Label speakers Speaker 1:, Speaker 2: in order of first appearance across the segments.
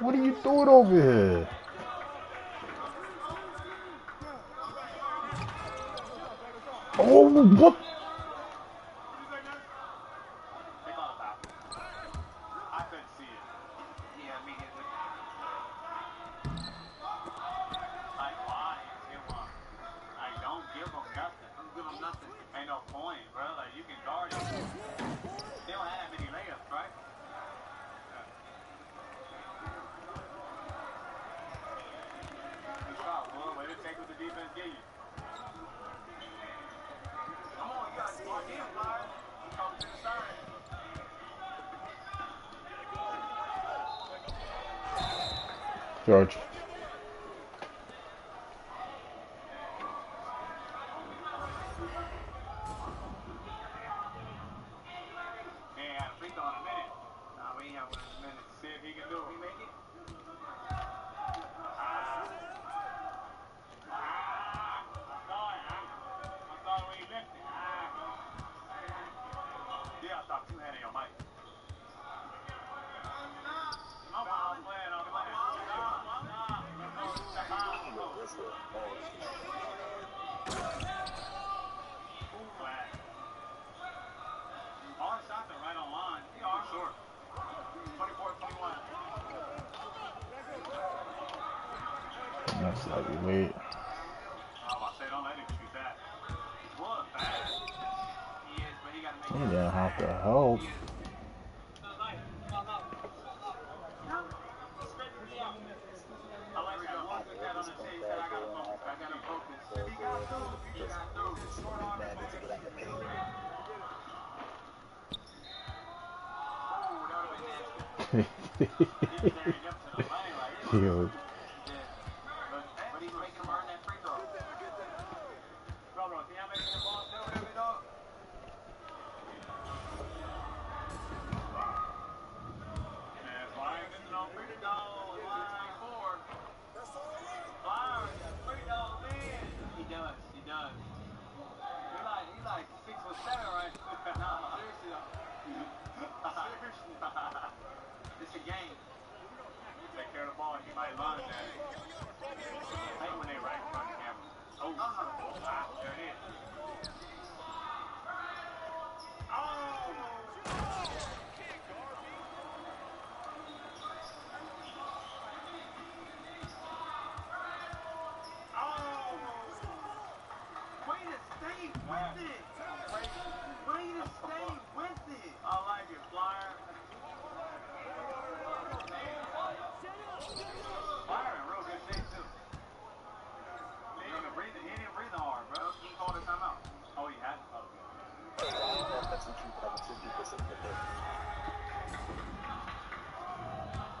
Speaker 1: What are you doing over here? Oh, what? George. That's like wait. He didn't have to help. Yo.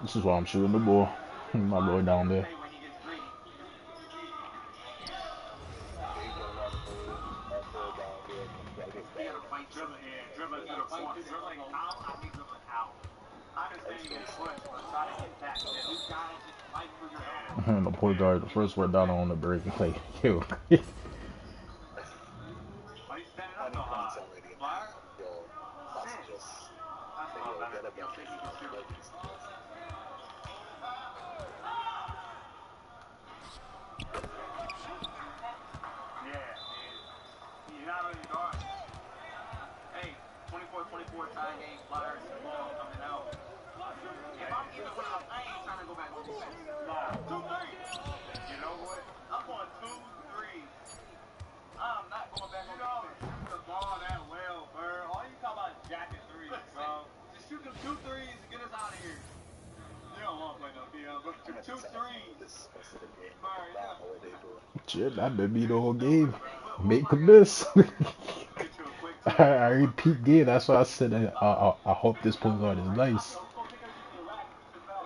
Speaker 1: This is why I'm shooting the ball. My boy down there. The point guard, the first went down on the break. Like, yo. Shit, that been me the whole game. Make a miss. I repeat game. That's why I said I hope this point guard is nice.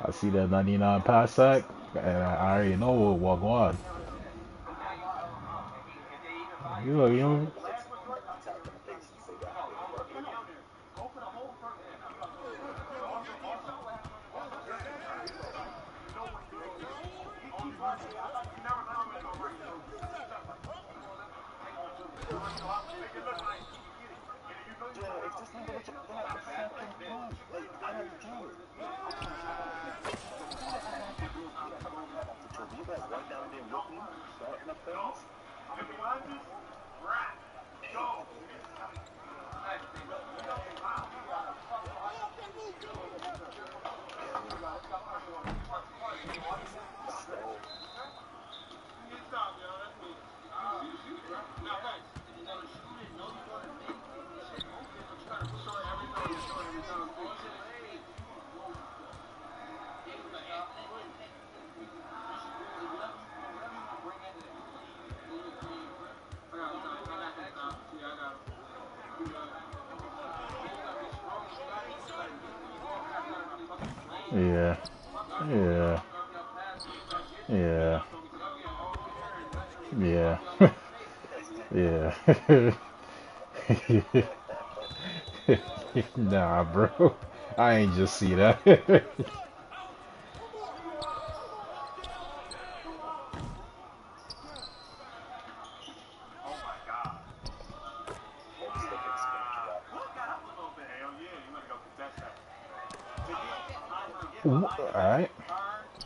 Speaker 1: I see that 99 pass sack, and I already know what walk on. You know. Yeah. Yeah. Yeah. Yeah. Yeah. Nah, bro. I ain't just see that. Alright.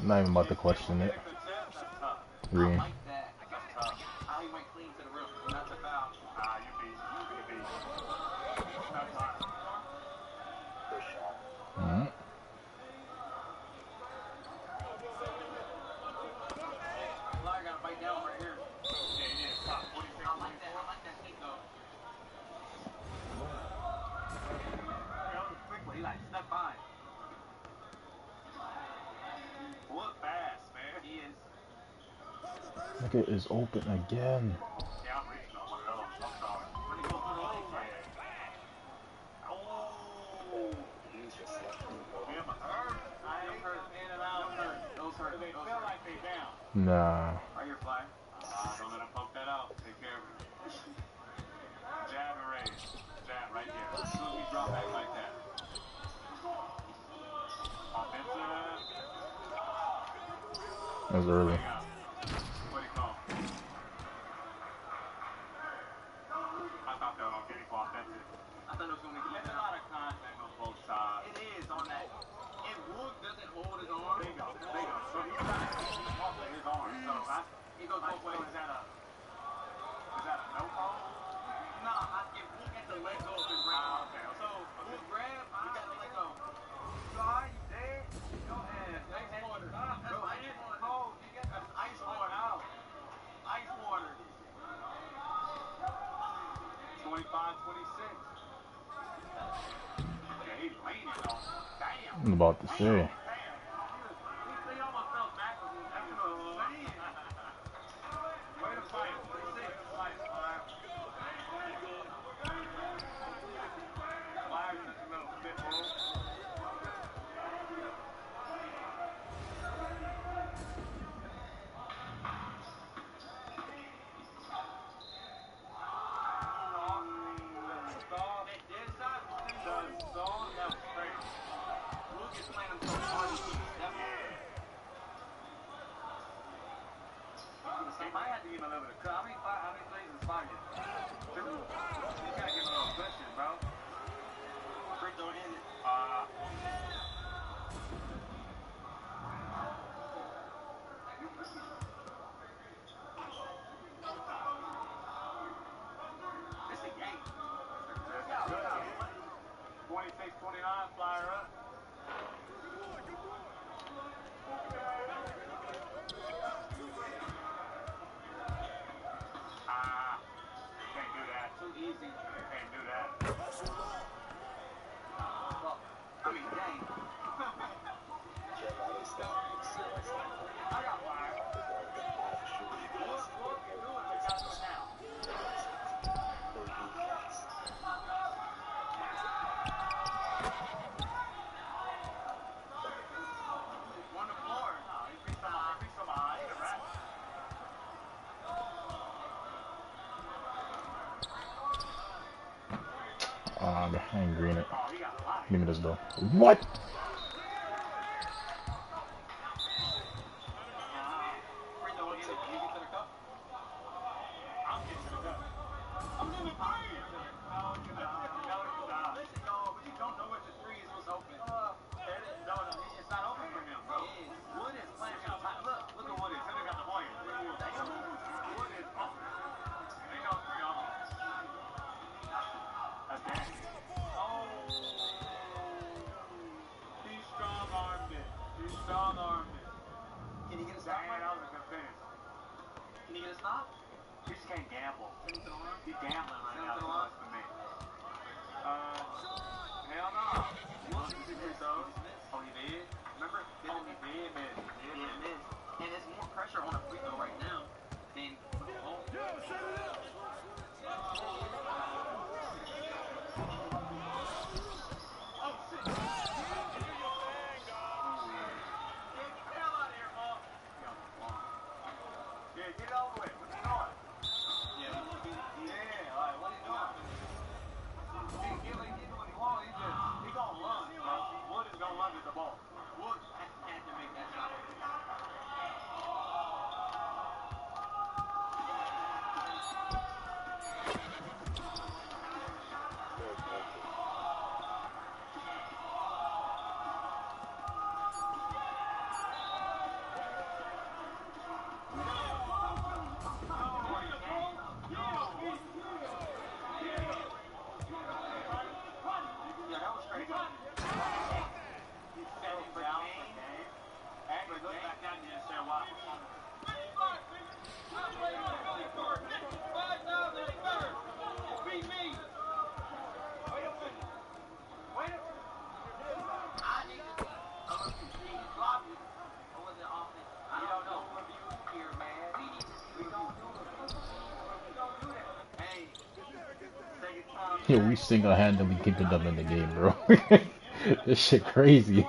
Speaker 1: Not even about to question it. Green. Mm-hmm. Look, it is open again. Nah. That was early. I'm about to say. I ain't green it. Give me this though. What? Yo, we single-handedly keeping them in the game, bro. This shit crazy.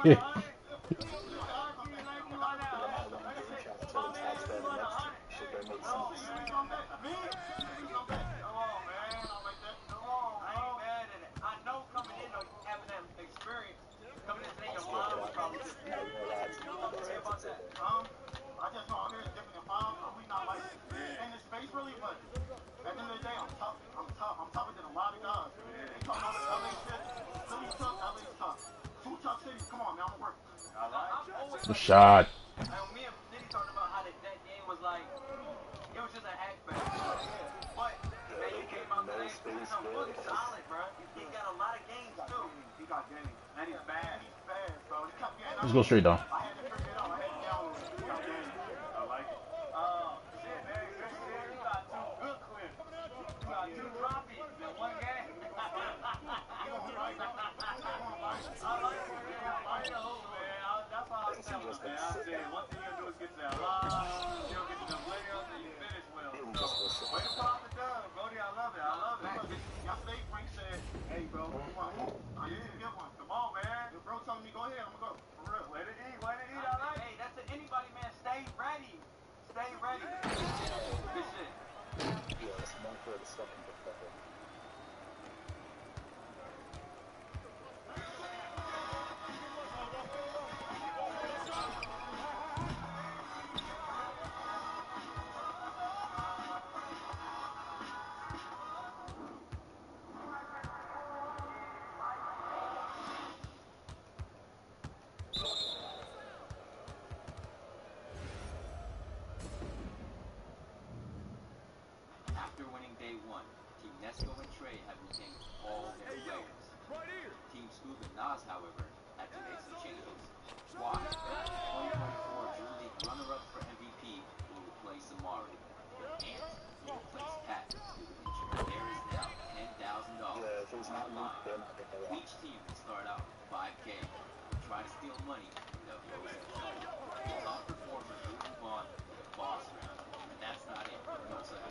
Speaker 1: The shot. Let's go straight down.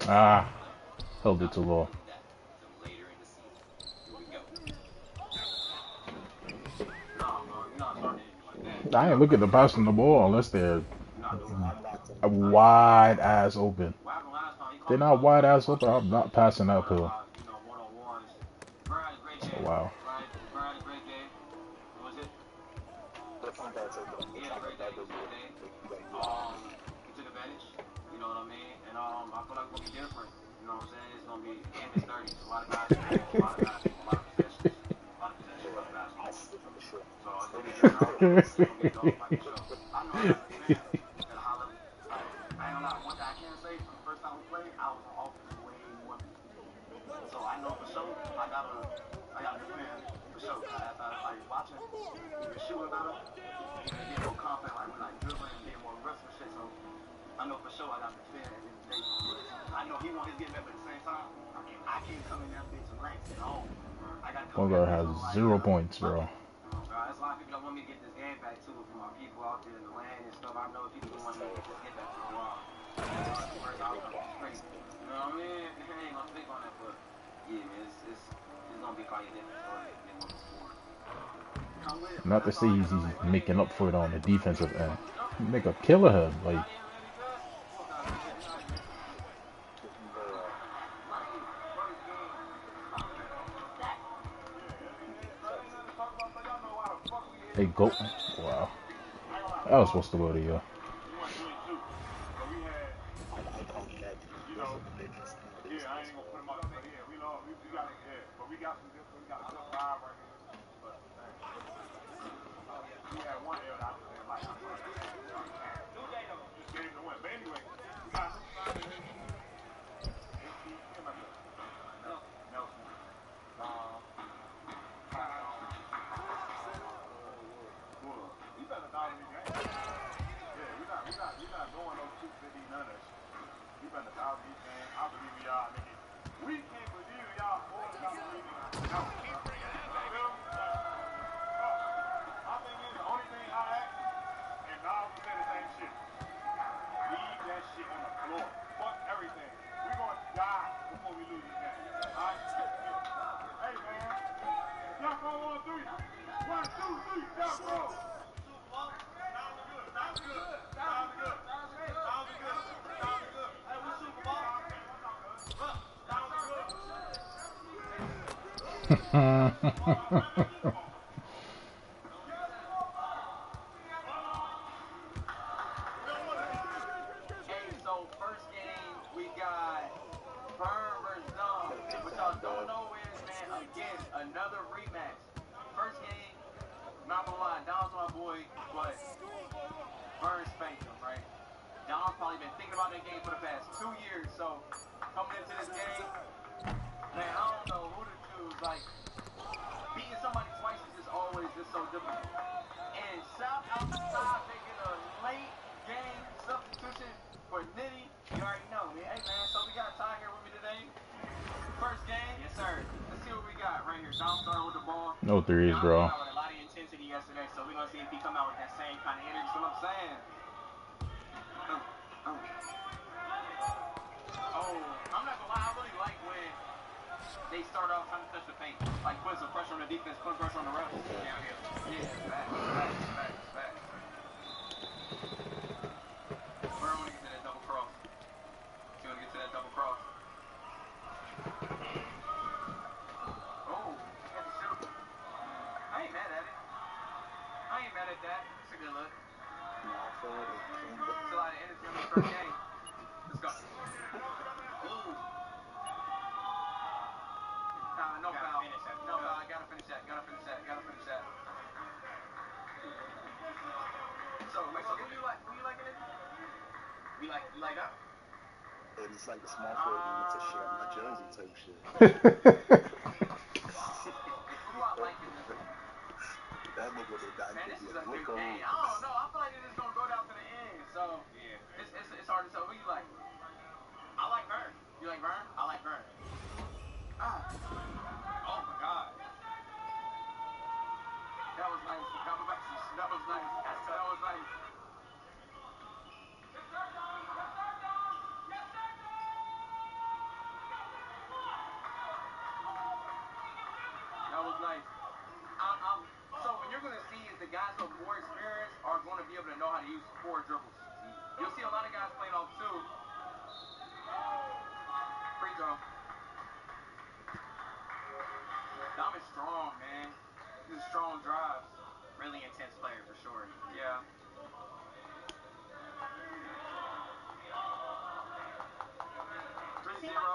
Speaker 1: Ah, held it too low. I ain't looking to pass on the ball unless they're a wide ass open. If they're not wide ass open, I'm not passing uphill. Oh, wow. One guy has 0 points, bro. Not to say he's making up for it on the defensive end. Make a killer him, like. Hey, go. Wow. That was supposed to go to you. No threes, bro.
Speaker 2: It's like the small forward needs to share my jersey type shit. That nigga would have died to be a look over.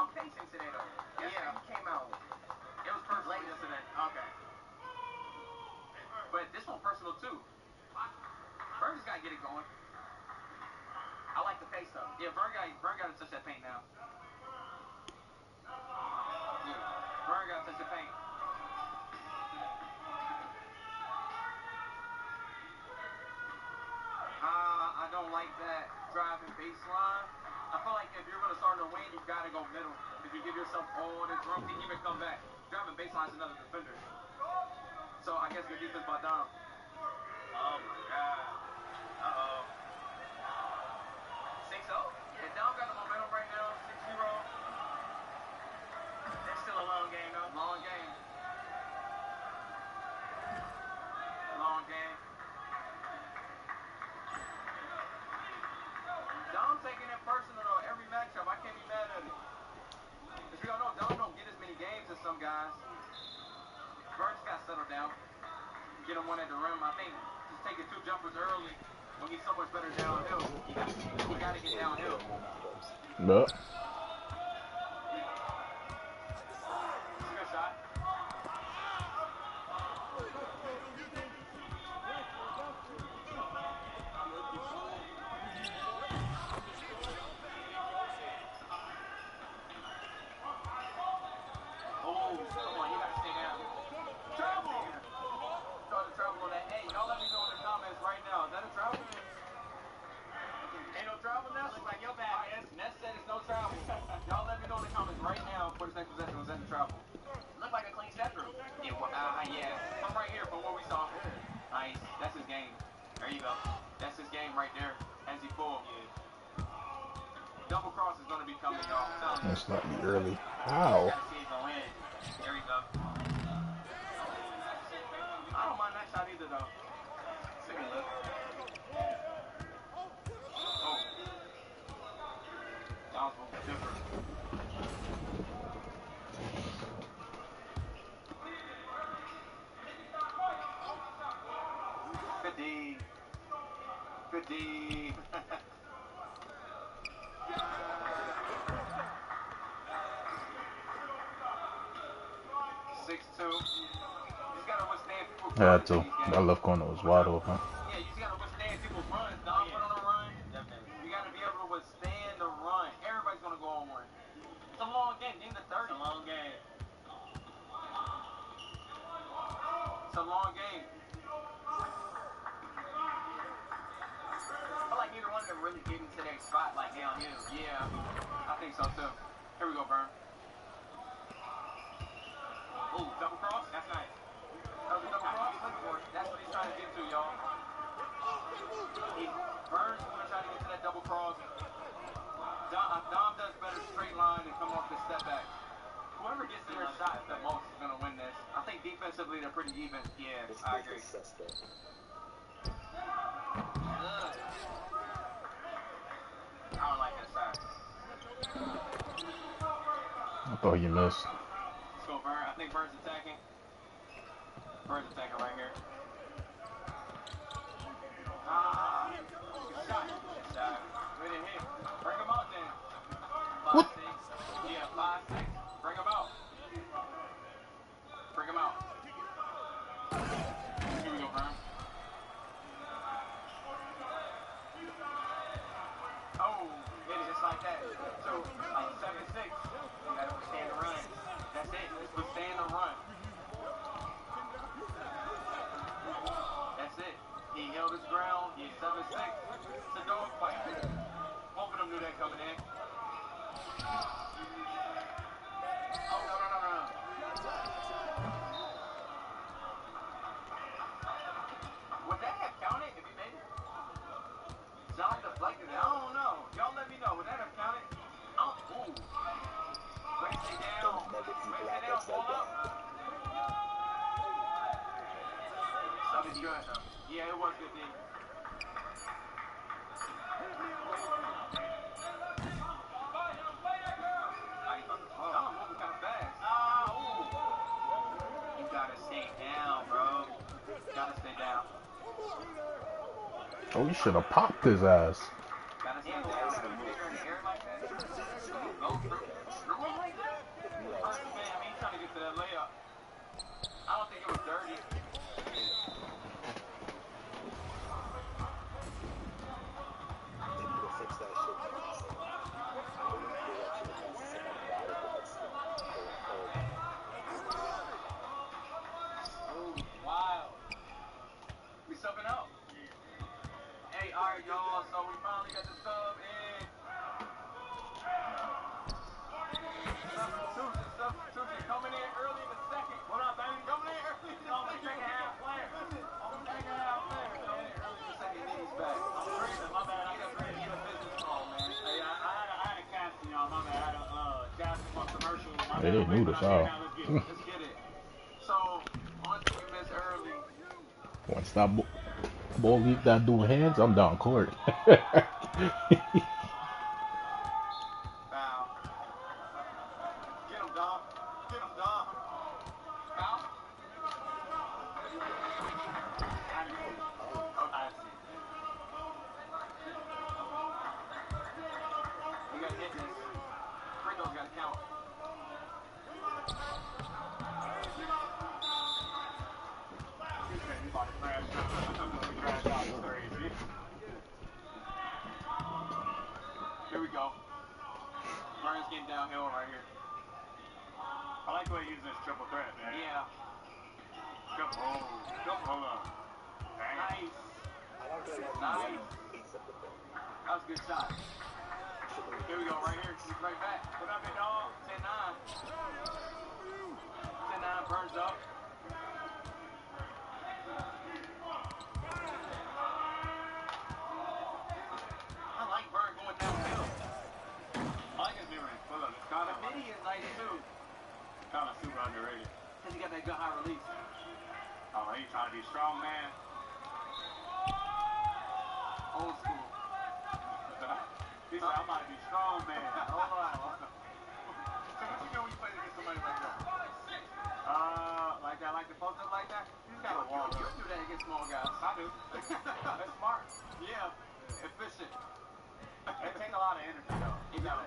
Speaker 3: on pacing today though. Yeah, he came out. It was personal late yesterday. Okay. But this one personal too. Burns gotta get it going. I like the pace though. Yeah, Burn gotta touch that paint now. Yeah, Burn gotta touch the paint. I don't like that driving baseline. I feel like if you're gonna start in the wing, you gotta go middle. If you give yourself all this room to even come back, driving baseline's another defender. So I guess good defense by Dom. Oh my God. Uh-oh. 6-0? Yeah, Dom got the momentum right now. 6-0. That's still a long game, though. Long game. Long game. Dom taking it personal, though. Every matchup, I can't be mad at it. Because we all know Dom don't get as many games as some guys. Burns got settled down. Get him one at the rim. I think just taking 2 jumpers early when he's so much better downhill. You gotta get downhill.
Speaker 1: But
Speaker 3: It's a good shot. Oh, come on, you gotta stay down. Travel! Start the travel on that. Hey, y'all let me know in the comments right now. Is that a travel? Ain't no travel now? Looks like your bad. Ness said it's no travel. Y'all let me know in the comments right now for this next possession. Was that the travel? Looked like a clean step through. Yeah, From right here, from what we saw. Nice. That's his game. There you go. That's his game right there. As he pull. Double cross is going to be coming, y'all. I'm telling you.
Speaker 1: that's slightly early. How?
Speaker 3: Gotta see it go in. There we go. I don't mind that shot either, though. Take a look. Oh. That was different. Good D. 6-2. Just gotta withstand people's
Speaker 1: I had
Speaker 3: runs
Speaker 1: to.
Speaker 3: in these games.
Speaker 1: That left corner was wide open.
Speaker 3: Yeah, you just gotta withstand people's runs. Dom went on a run. You gotta be able to withstand the run. Everybody's gonna go on one. It's a long game. Game to 30. It's a long game. It's a long game. I feel like neither one of them really get into their spot like downhill. Yeah, I think so too. Here we go, Burn. Ooh, double cross? That's nice. That was a double cross? Look for it. That's what he's trying to get to, y'all. Burns is going to try to get to that double cross. Dom does better straight line and come off the step back. Whoever gets their shot the most is going to win this. I think defensively they're pretty even. Yeah, I agree. I don't like that side.
Speaker 1: I thought you missed.
Speaker 3: Let's go, Burn. I think Burns attacking. Burns attacking right here. Good shot. Good shot. We didn't hit. Bring him out then. 5-6. Yeah, 5-6. Bring him out. Bring him out. Here we go, Burn. Oh, hit it just like that. So, like 7-6. You gotta withstand the run. That's it. Just withstand the run. That's it. He held his ground. He's 7-6. It's a dog fight. Both of them knew that coming in. Oh, no. Would that have counted if he made it? John deflected it. I don't know. Y'all let me know. Would that have counted? Oh, ooh. Way to stay down. Ball up. That was good, though. Yeah, it was good, D. Dom moving kind of fast. You gotta stay down, bro. Gotta stay down.
Speaker 1: Oh, you should have popped his ass.
Speaker 3: Gotta stay down. Bigger in the air like that. Go through. it was dirty.
Speaker 2: They need to fix that shit.
Speaker 3: Oh, wow. We subbing out. Hey, alright, y'all. So we finally got the sub in. Substitution coming in early in the second. What up, baby? Coming in early in the second half player. Second half player. Coming in early in the second. He's back. My bad. I got ready to get a business call, man. Hey, I had a casting, y'all. My bad. I had a Jasmine commercial.
Speaker 1: They didn't knew this all.
Speaker 3: Let's get it. So, once you miss early.
Speaker 1: Once that ball leave that dude hands, I'm down court.
Speaker 3: Foul. Get him, dog. Get him, dog. Foul. I see. You gotta hit this. Free throws gotta count. Here we go. Burns getting downhill right here.
Speaker 4: I like the way he uses this triple threat, man.
Speaker 3: Yeah.
Speaker 4: Hold on.
Speaker 3: Nice. Nice. That was a good shot. Here we go, right here. He's right back. Put up, big dog. 10-9. 10-9, Burns up. I like Burns going downhill.
Speaker 4: I like his memory. Hold on. It's kind
Speaker 3: The midi is nice, too.
Speaker 4: of super underrated.
Speaker 3: Because he got that good high release.
Speaker 4: Oh, he's trying to be strong, man.
Speaker 3: Old school.
Speaker 4: He said, I'm about to be strong, man.
Speaker 3: Hold on. So what you do when you play against somebody like that?
Speaker 4: Like that, like the post up like that? You just gotta walk
Speaker 3: You
Speaker 4: up.
Speaker 3: do that against small guys.
Speaker 4: I do. That's smart.
Speaker 3: Yeah. Efficient.
Speaker 4: It takes a lot of energy, though. You gotta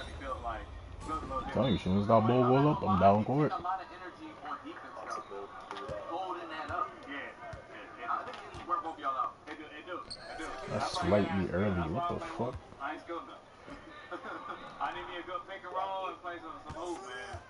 Speaker 4: be built like, built a little
Speaker 1: Tell you,
Speaker 4: different.
Speaker 1: as soon as that ball roll up, I'm down court.
Speaker 3: A lot of energy on defense, though. Holding that up.
Speaker 4: Yeah.
Speaker 3: I think they just work both y'all out.
Speaker 4: They do.
Speaker 1: That's slightly early. What the fuck?
Speaker 4: I ain't skilled enough. I need me a good pick and roll and play some moves, man.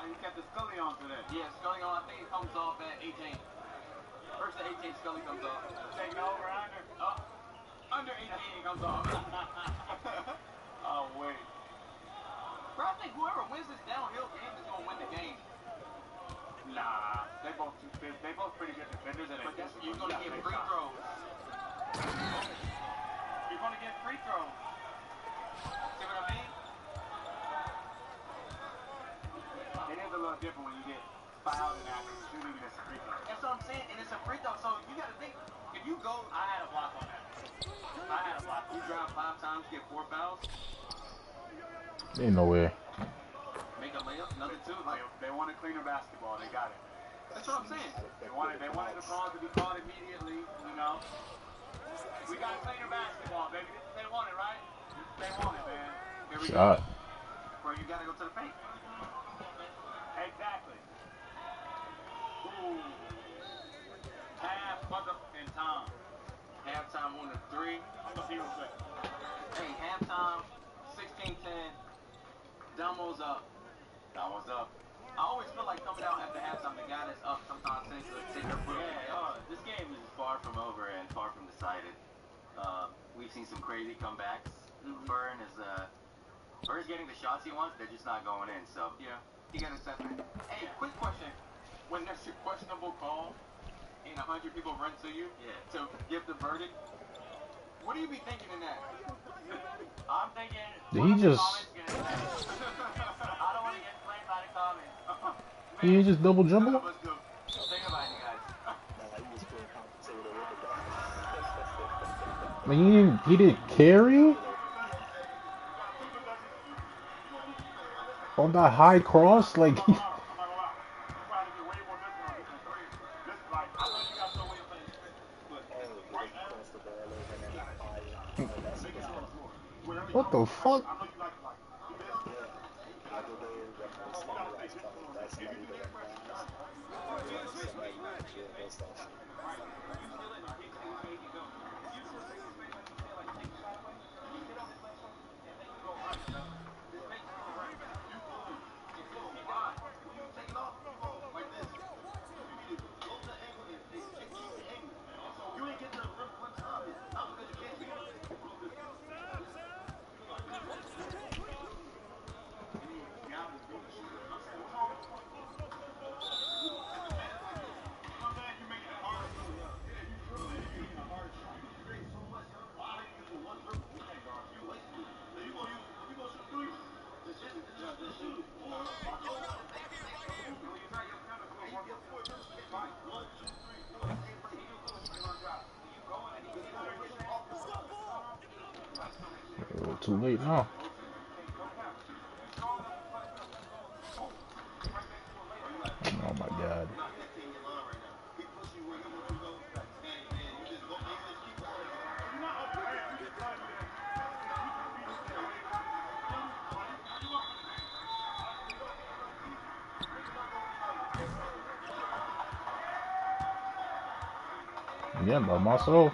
Speaker 4: He kept the Scully on today.
Speaker 3: Yeah, Scully on, I think it comes off at 18. First at 18, Scully comes off.
Speaker 4: Taking over under.
Speaker 3: Under 18, it comes off.
Speaker 4: Oh, wait.
Speaker 3: Bro, I think whoever wins this downhill game is going to win the game.
Speaker 4: Nah, they both pretty good defenders, and
Speaker 3: But that's, you're going to get free throws.
Speaker 4: You're going to get free throws.
Speaker 3: See what I mean?
Speaker 4: It is a little different when you get fouled and after shooting and it's a free throw.
Speaker 3: That's what I'm saying, and it's a free throw, so you got to think, if you go,
Speaker 4: I had a block on that.
Speaker 3: you drive 5 times, get 4 fouls,
Speaker 1: Ain't no way.
Speaker 3: make a layup, another 2.
Speaker 4: They wanted cleaner basketball. They got it.
Speaker 3: That's what I'm saying.
Speaker 4: They wanted the calls to be called immediately. You know. We got cleaner basketball, baby. This is they want it, right? This is they want it, man.
Speaker 3: Here we
Speaker 1: Shot.
Speaker 3: go. Bro, you got to go to the paint.
Speaker 4: Exactly. Ooh. Half mother in time.
Speaker 3: Halftime on the 3.
Speaker 4: I'm gonna see real quick.
Speaker 3: Hey, halftime, 16-10. Damo's up.
Speaker 4: That was up.
Speaker 3: I always feel like coming out after halftime, the guy that's up sometimes tends to take their foot.
Speaker 4: This game is far from over and far from decided.
Speaker 3: We've seen some crazy comebacks. Vern's getting the shots he wants. They're just not going in. So yeah, he got a assessment. Hey, quick question: when there's a questionable call and 100 people run to you to give the verdict, what do you be thinking in that? I'm thinking.
Speaker 1: Did he just?
Speaker 3: I don't want to get blamed by the comments.
Speaker 1: Did he just double dribble?
Speaker 3: Think about it, guys.
Speaker 2: Nah, he was full compensated with the guy.
Speaker 1: I mean, he didn't carry on that high cross, like. What the fuck? Too late now. Oh my god. Yeah, by myself.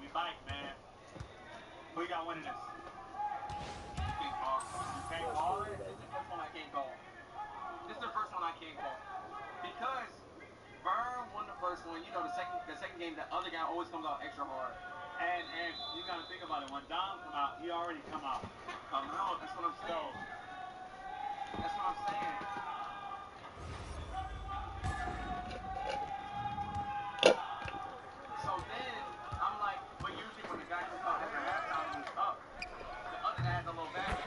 Speaker 4: We bite, man. Who you got winning this?
Speaker 3: Can't call.
Speaker 4: You can't call it?
Speaker 3: This is the first one I can't call. This is the first one I can't call. Because Vern won the first one. You know, the second game, the other guy always comes out extra hard.
Speaker 4: And you gotta think about it. When Dom come out, he already come out.
Speaker 3: Come out. That's what I'm saying. That's what I'm saying. So then, I'm like, but usually when the guy comes out after halftime, he's up. The other guy has a little back.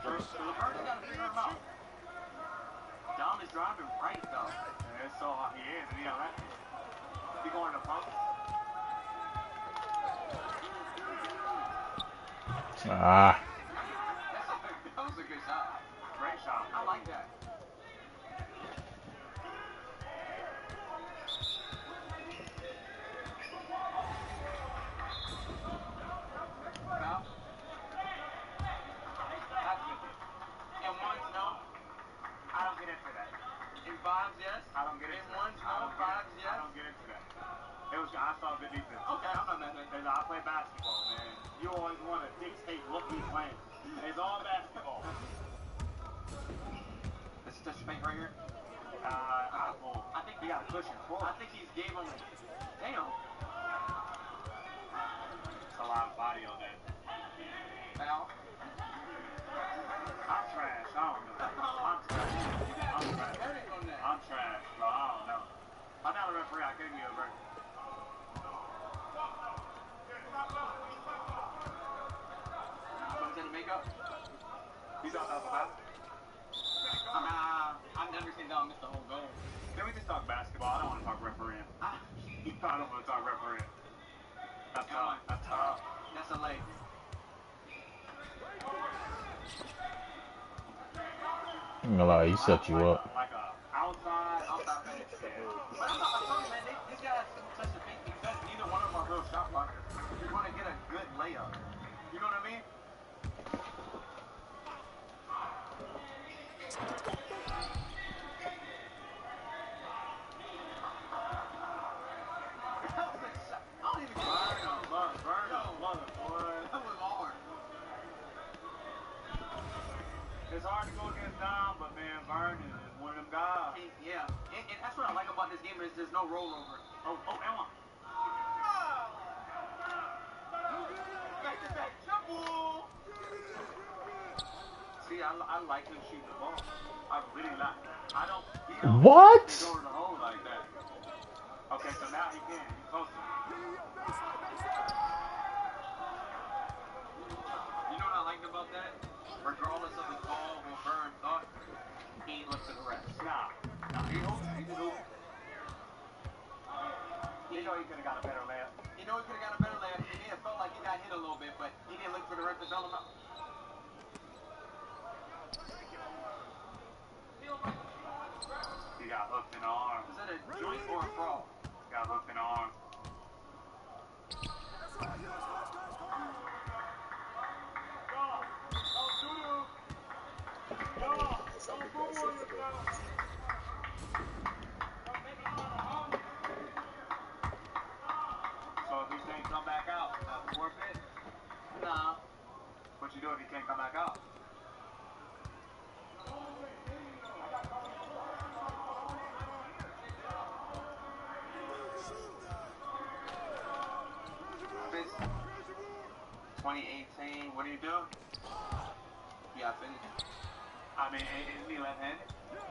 Speaker 3: So Vern's got to figure him out. Dom is driving right, though.
Speaker 4: Yeah, it's so hot. He is. He alright. He going to pump.
Speaker 1: Ah.
Speaker 3: That was a good shot.
Speaker 4: Great shot.
Speaker 3: I like that. Foul? That's good. In ones, no.
Speaker 4: I don't get into that.
Speaker 3: In fives, yes.
Speaker 4: I don't get into
Speaker 3: In
Speaker 4: that.
Speaker 3: ones, no. Fives, yes.
Speaker 4: I don't get into that. It was. I I saw good defense.
Speaker 3: Okay, I'm not mad at
Speaker 4: Because
Speaker 3: that.
Speaker 4: I play basketball, man. You always want to dictate what we play. It's all basketball.
Speaker 3: This is touch the paint right here.
Speaker 4: I think he got a cushion for
Speaker 3: I
Speaker 4: it.
Speaker 3: think he's gave him. Damn.
Speaker 4: It's a lot of body on that.
Speaker 3: Foul.
Speaker 4: I'm trash. I don't know. I'm trash.
Speaker 3: You got
Speaker 4: I'm
Speaker 3: a
Speaker 4: trash.
Speaker 3: verdict on that.
Speaker 4: I'm trash, bro. I don't know. I'm not a referee. I couldn't give a verdict.
Speaker 3: So he's in the makeup.
Speaker 4: He's out of the back.
Speaker 3: I never seen Dom miss the whole goal.
Speaker 4: Can we just talk basketball? I don't want to talk refereeing. I don't want to talk refereeing. That's tough. That's tough.
Speaker 3: That's a late.
Speaker 1: I'm gonna lie, he set you up.
Speaker 4: Like a outside.
Speaker 3: Outside finish. But I'm not telling you, man, these guys touch the paint because neither one of them are real shot blockers. You're going to get a good layup. You know what I mean? I don't even
Speaker 4: Burn him, mother, boy.
Speaker 3: that was hard.
Speaker 4: It's hard to go against Dom, but man, Vernon is one of them guys.
Speaker 3: Yeah, and that's what I like about this game is there's no rollover.
Speaker 4: Oh, and one.
Speaker 3: Back to back triple. See, I like him shooting the ball.
Speaker 4: I really like that. I don't. He don't
Speaker 1: What?
Speaker 4: go to the hole like that. Okay, so now he can. He's closer.
Speaker 3: You know what I liked about that? Regardless of the call, what Vern thought, he looked to the rest.
Speaker 4: Nah, he hooped. He just hooped. You know he could have got a better layup.
Speaker 3: You know he could have got a better layup. It may have felt like he got hit a little bit, but he didn't look for the ref to bail him out.
Speaker 4: He got hooked in the arm.
Speaker 3: Is that a joint or a fraud?
Speaker 4: Got hooked in the arm. So if he can't come back out, forfeit?
Speaker 3: Nah.
Speaker 4: What you do if he can't come back out?
Speaker 3: Fist. 2018. What do you do? Yeah, I finished.
Speaker 4: I mean, isn't he left-handed?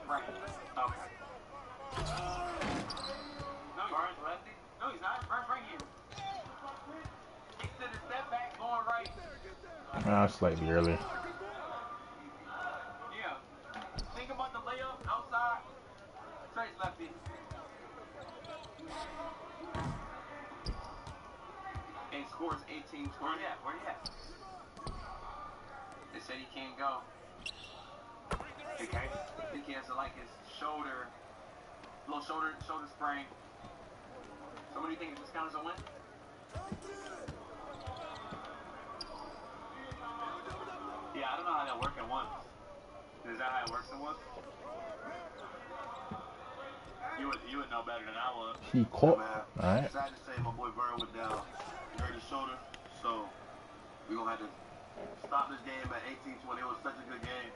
Speaker 3: Right.
Speaker 4: Okay.
Speaker 3: No, Vern's lefty. No, he's not. Vern's right here. He did a step back, going right.
Speaker 1: Slightly early.
Speaker 3: Yeah. Think about the layup outside. Trey's lefty. And scores 18-20.
Speaker 4: Where you at? Where you at?
Speaker 3: They said he can't go.
Speaker 4: He can't?
Speaker 3: He has to like his shoulder, little shoulder sprain. So what do you think? This count as a win?
Speaker 4: Yeah, I don't know how that works at once. Is that how it works at once? You would know better than I would.
Speaker 1: He caught.
Speaker 2: Man,
Speaker 1: Alright.
Speaker 2: sad to say my boy Vern went down. He hurt his shoulder, so we're gonna have to stop this game at 18-20. It was such a good game.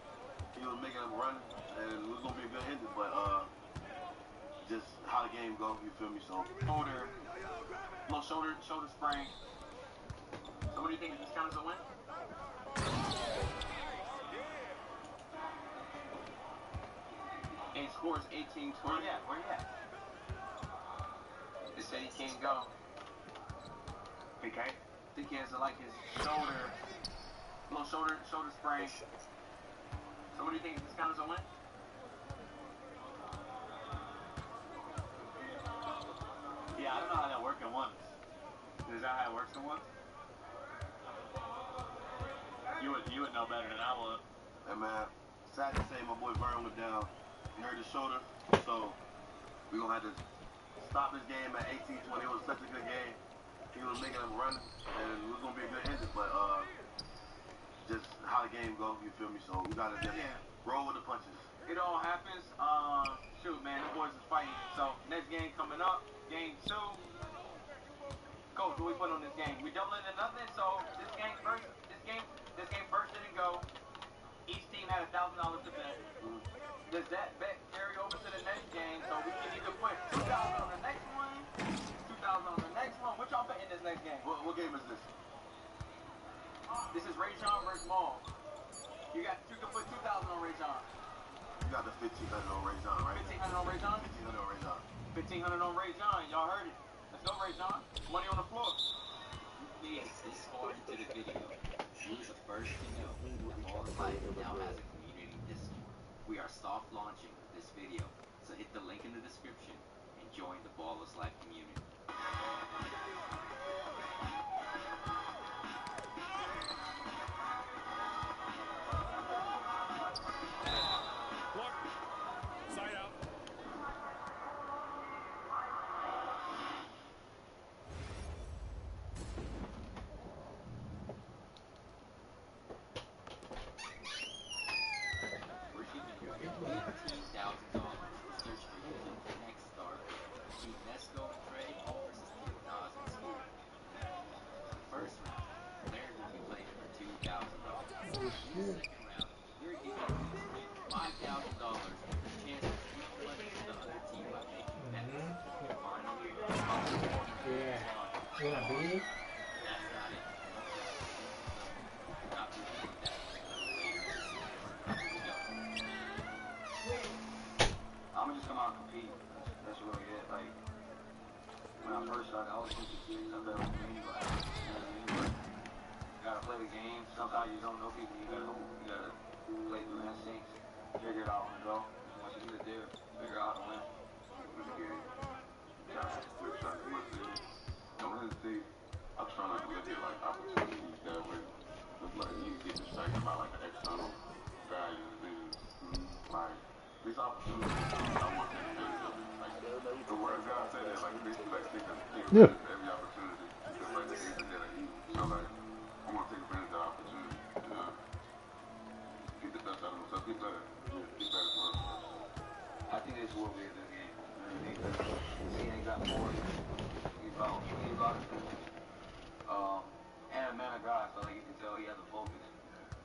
Speaker 2: He was making a run, and it was gonna be a good ending, but just how the game go, you feel me? So
Speaker 3: Shoulder, little shoulder sprain. So what do you think? This count as a win? And scores 18-20.
Speaker 4: Where you at? Where you at?
Speaker 3: They said he can't go.
Speaker 4: He can't?
Speaker 3: I think he has to like his shoulder, little shoulder sprain. So what do you think? This count as a win?
Speaker 4: Yeah, I don't know how that works at once. Is that how it works at once? You would know better than I would.
Speaker 2: hey man, sad to say my boy Vern went down. He hurt his shoulder, so we're gonna have to stop this game at 18-20. It was such a good game. He was making a run, and it was gonna be a good ending, but just how the game go, you feel me? So we gotta just roll with the punches.
Speaker 3: It all happens. Shoot, man, the boys is fighting. So next game coming up, game 2. coach, what we put on this game? We doubling to nothing, so this game first didn't go. Each team had $1,000 to bet. Does that bet carry over to the next game? So we can either put 2,000 on the next one, 2,000 on the next one. What y'all betting this next game?
Speaker 2: What game is this?
Speaker 3: This is Ray John versus Maul. You can put 2,000 on Ray John.
Speaker 2: You got the 1,500 on Ray John, right?
Speaker 3: 1,500 on Ray John?
Speaker 2: 1,500 on Ray John.
Speaker 3: 1,500 on Ray John. Y'all heard it. Let's go, Ray John. Money on the floor.
Speaker 5: Yes, this far into the video, you was the first to know that Ball is Life now has a community Discord. We are soft launching this video, so hit the link in the description and join the Ball is Life community.
Speaker 3: I'm just come out and compete. That's really it. Like, when I first started, I was thinking something that was me, but you know what I mean? But you gotta play the game. Sometimes you don't know people. You gotta play through instincts, figure it out on the go. Once you get there, figure out how to win.
Speaker 2: I'm trying not to look at like opportunities that way. Look like you get distracted by like the external values, things. Like these opportunities, I want to take advantage of it. Like the word of God said that like this like take
Speaker 1: Yeah.
Speaker 2: every opportunity. Just like the things that I use. So like I want to take advantage of the opportunity. Get the best out of myself. Get better. Get better for us.
Speaker 3: I think this will be a good game. He ain't got more. He's about it. And a man of God, so like you can tell he has a focus.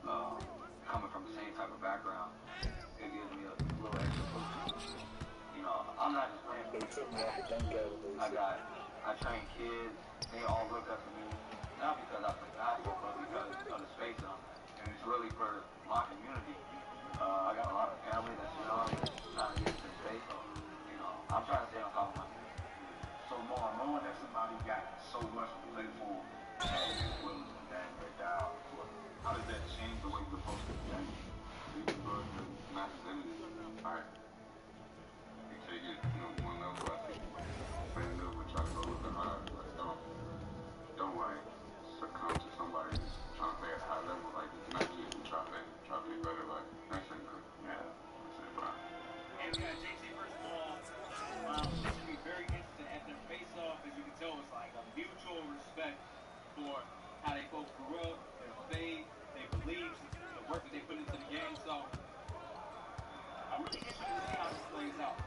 Speaker 3: Coming from the same type of background, it gives me a little extra push. You know, I'm not just playing for I train kids, they all look up to me, not because I play basketball, but because of the space I'm in. And it's really for my community. I got a lot of family that's young, trying to get to space, so, you know, I'm trying to stay on top of my community.
Speaker 4: So more knowing that somebody got so much to play for, willing to that right down. How does that change the way you approach the game?
Speaker 2: Master's energy. Alright. You take it, one level, I take it. Same level, try to go a little bit higher. Like, don't like succumb to somebody who's trying to play at a high level. Like, not you, try to play better. Like, that's it, good. Yeah. That's it, bye.
Speaker 4: And we got JT versus Ball. This should be very interesting at their face-off. As you can tell, it's like a mutual respect for how they both grew up, their faith, their beliefs, the work that they put into the game. So I'm really interested to see how this plays out.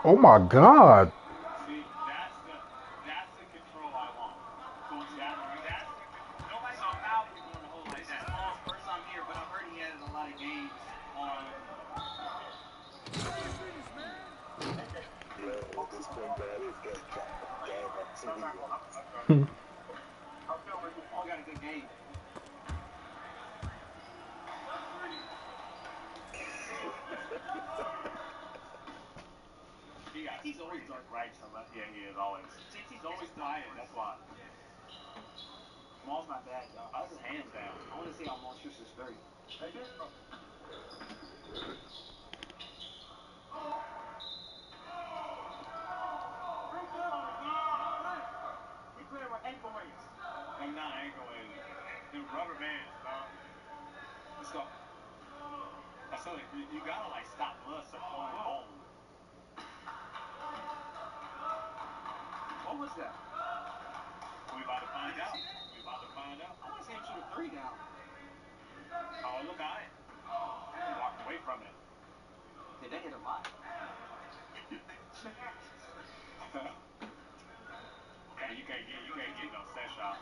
Speaker 1: Oh my God.
Speaker 4: See, that's the control I want. So nobody's on foul when you're doing the whole like that. Paul's first time here, but I've heard he has a lot of games on. I feel like Paul got a good game. He's always done right, so yeah, he is always. He's always quiet, that's why. Maul's not bad, though. I was his hands down. I want to see how Maul shoots his 30. Like this? He playing with ankle weights. Them not ankle weights. Them rubber bands, bro. The So, that's something you gotta like stop blood from flowing home.
Speaker 3: What was that?
Speaker 4: We about to find out. We about to find out.
Speaker 3: I want to say him shoot a 3 now.
Speaker 4: Oh, look, I walked away from it.
Speaker 3: Did they hit him live?
Speaker 4: Hey, you can't get no set shot.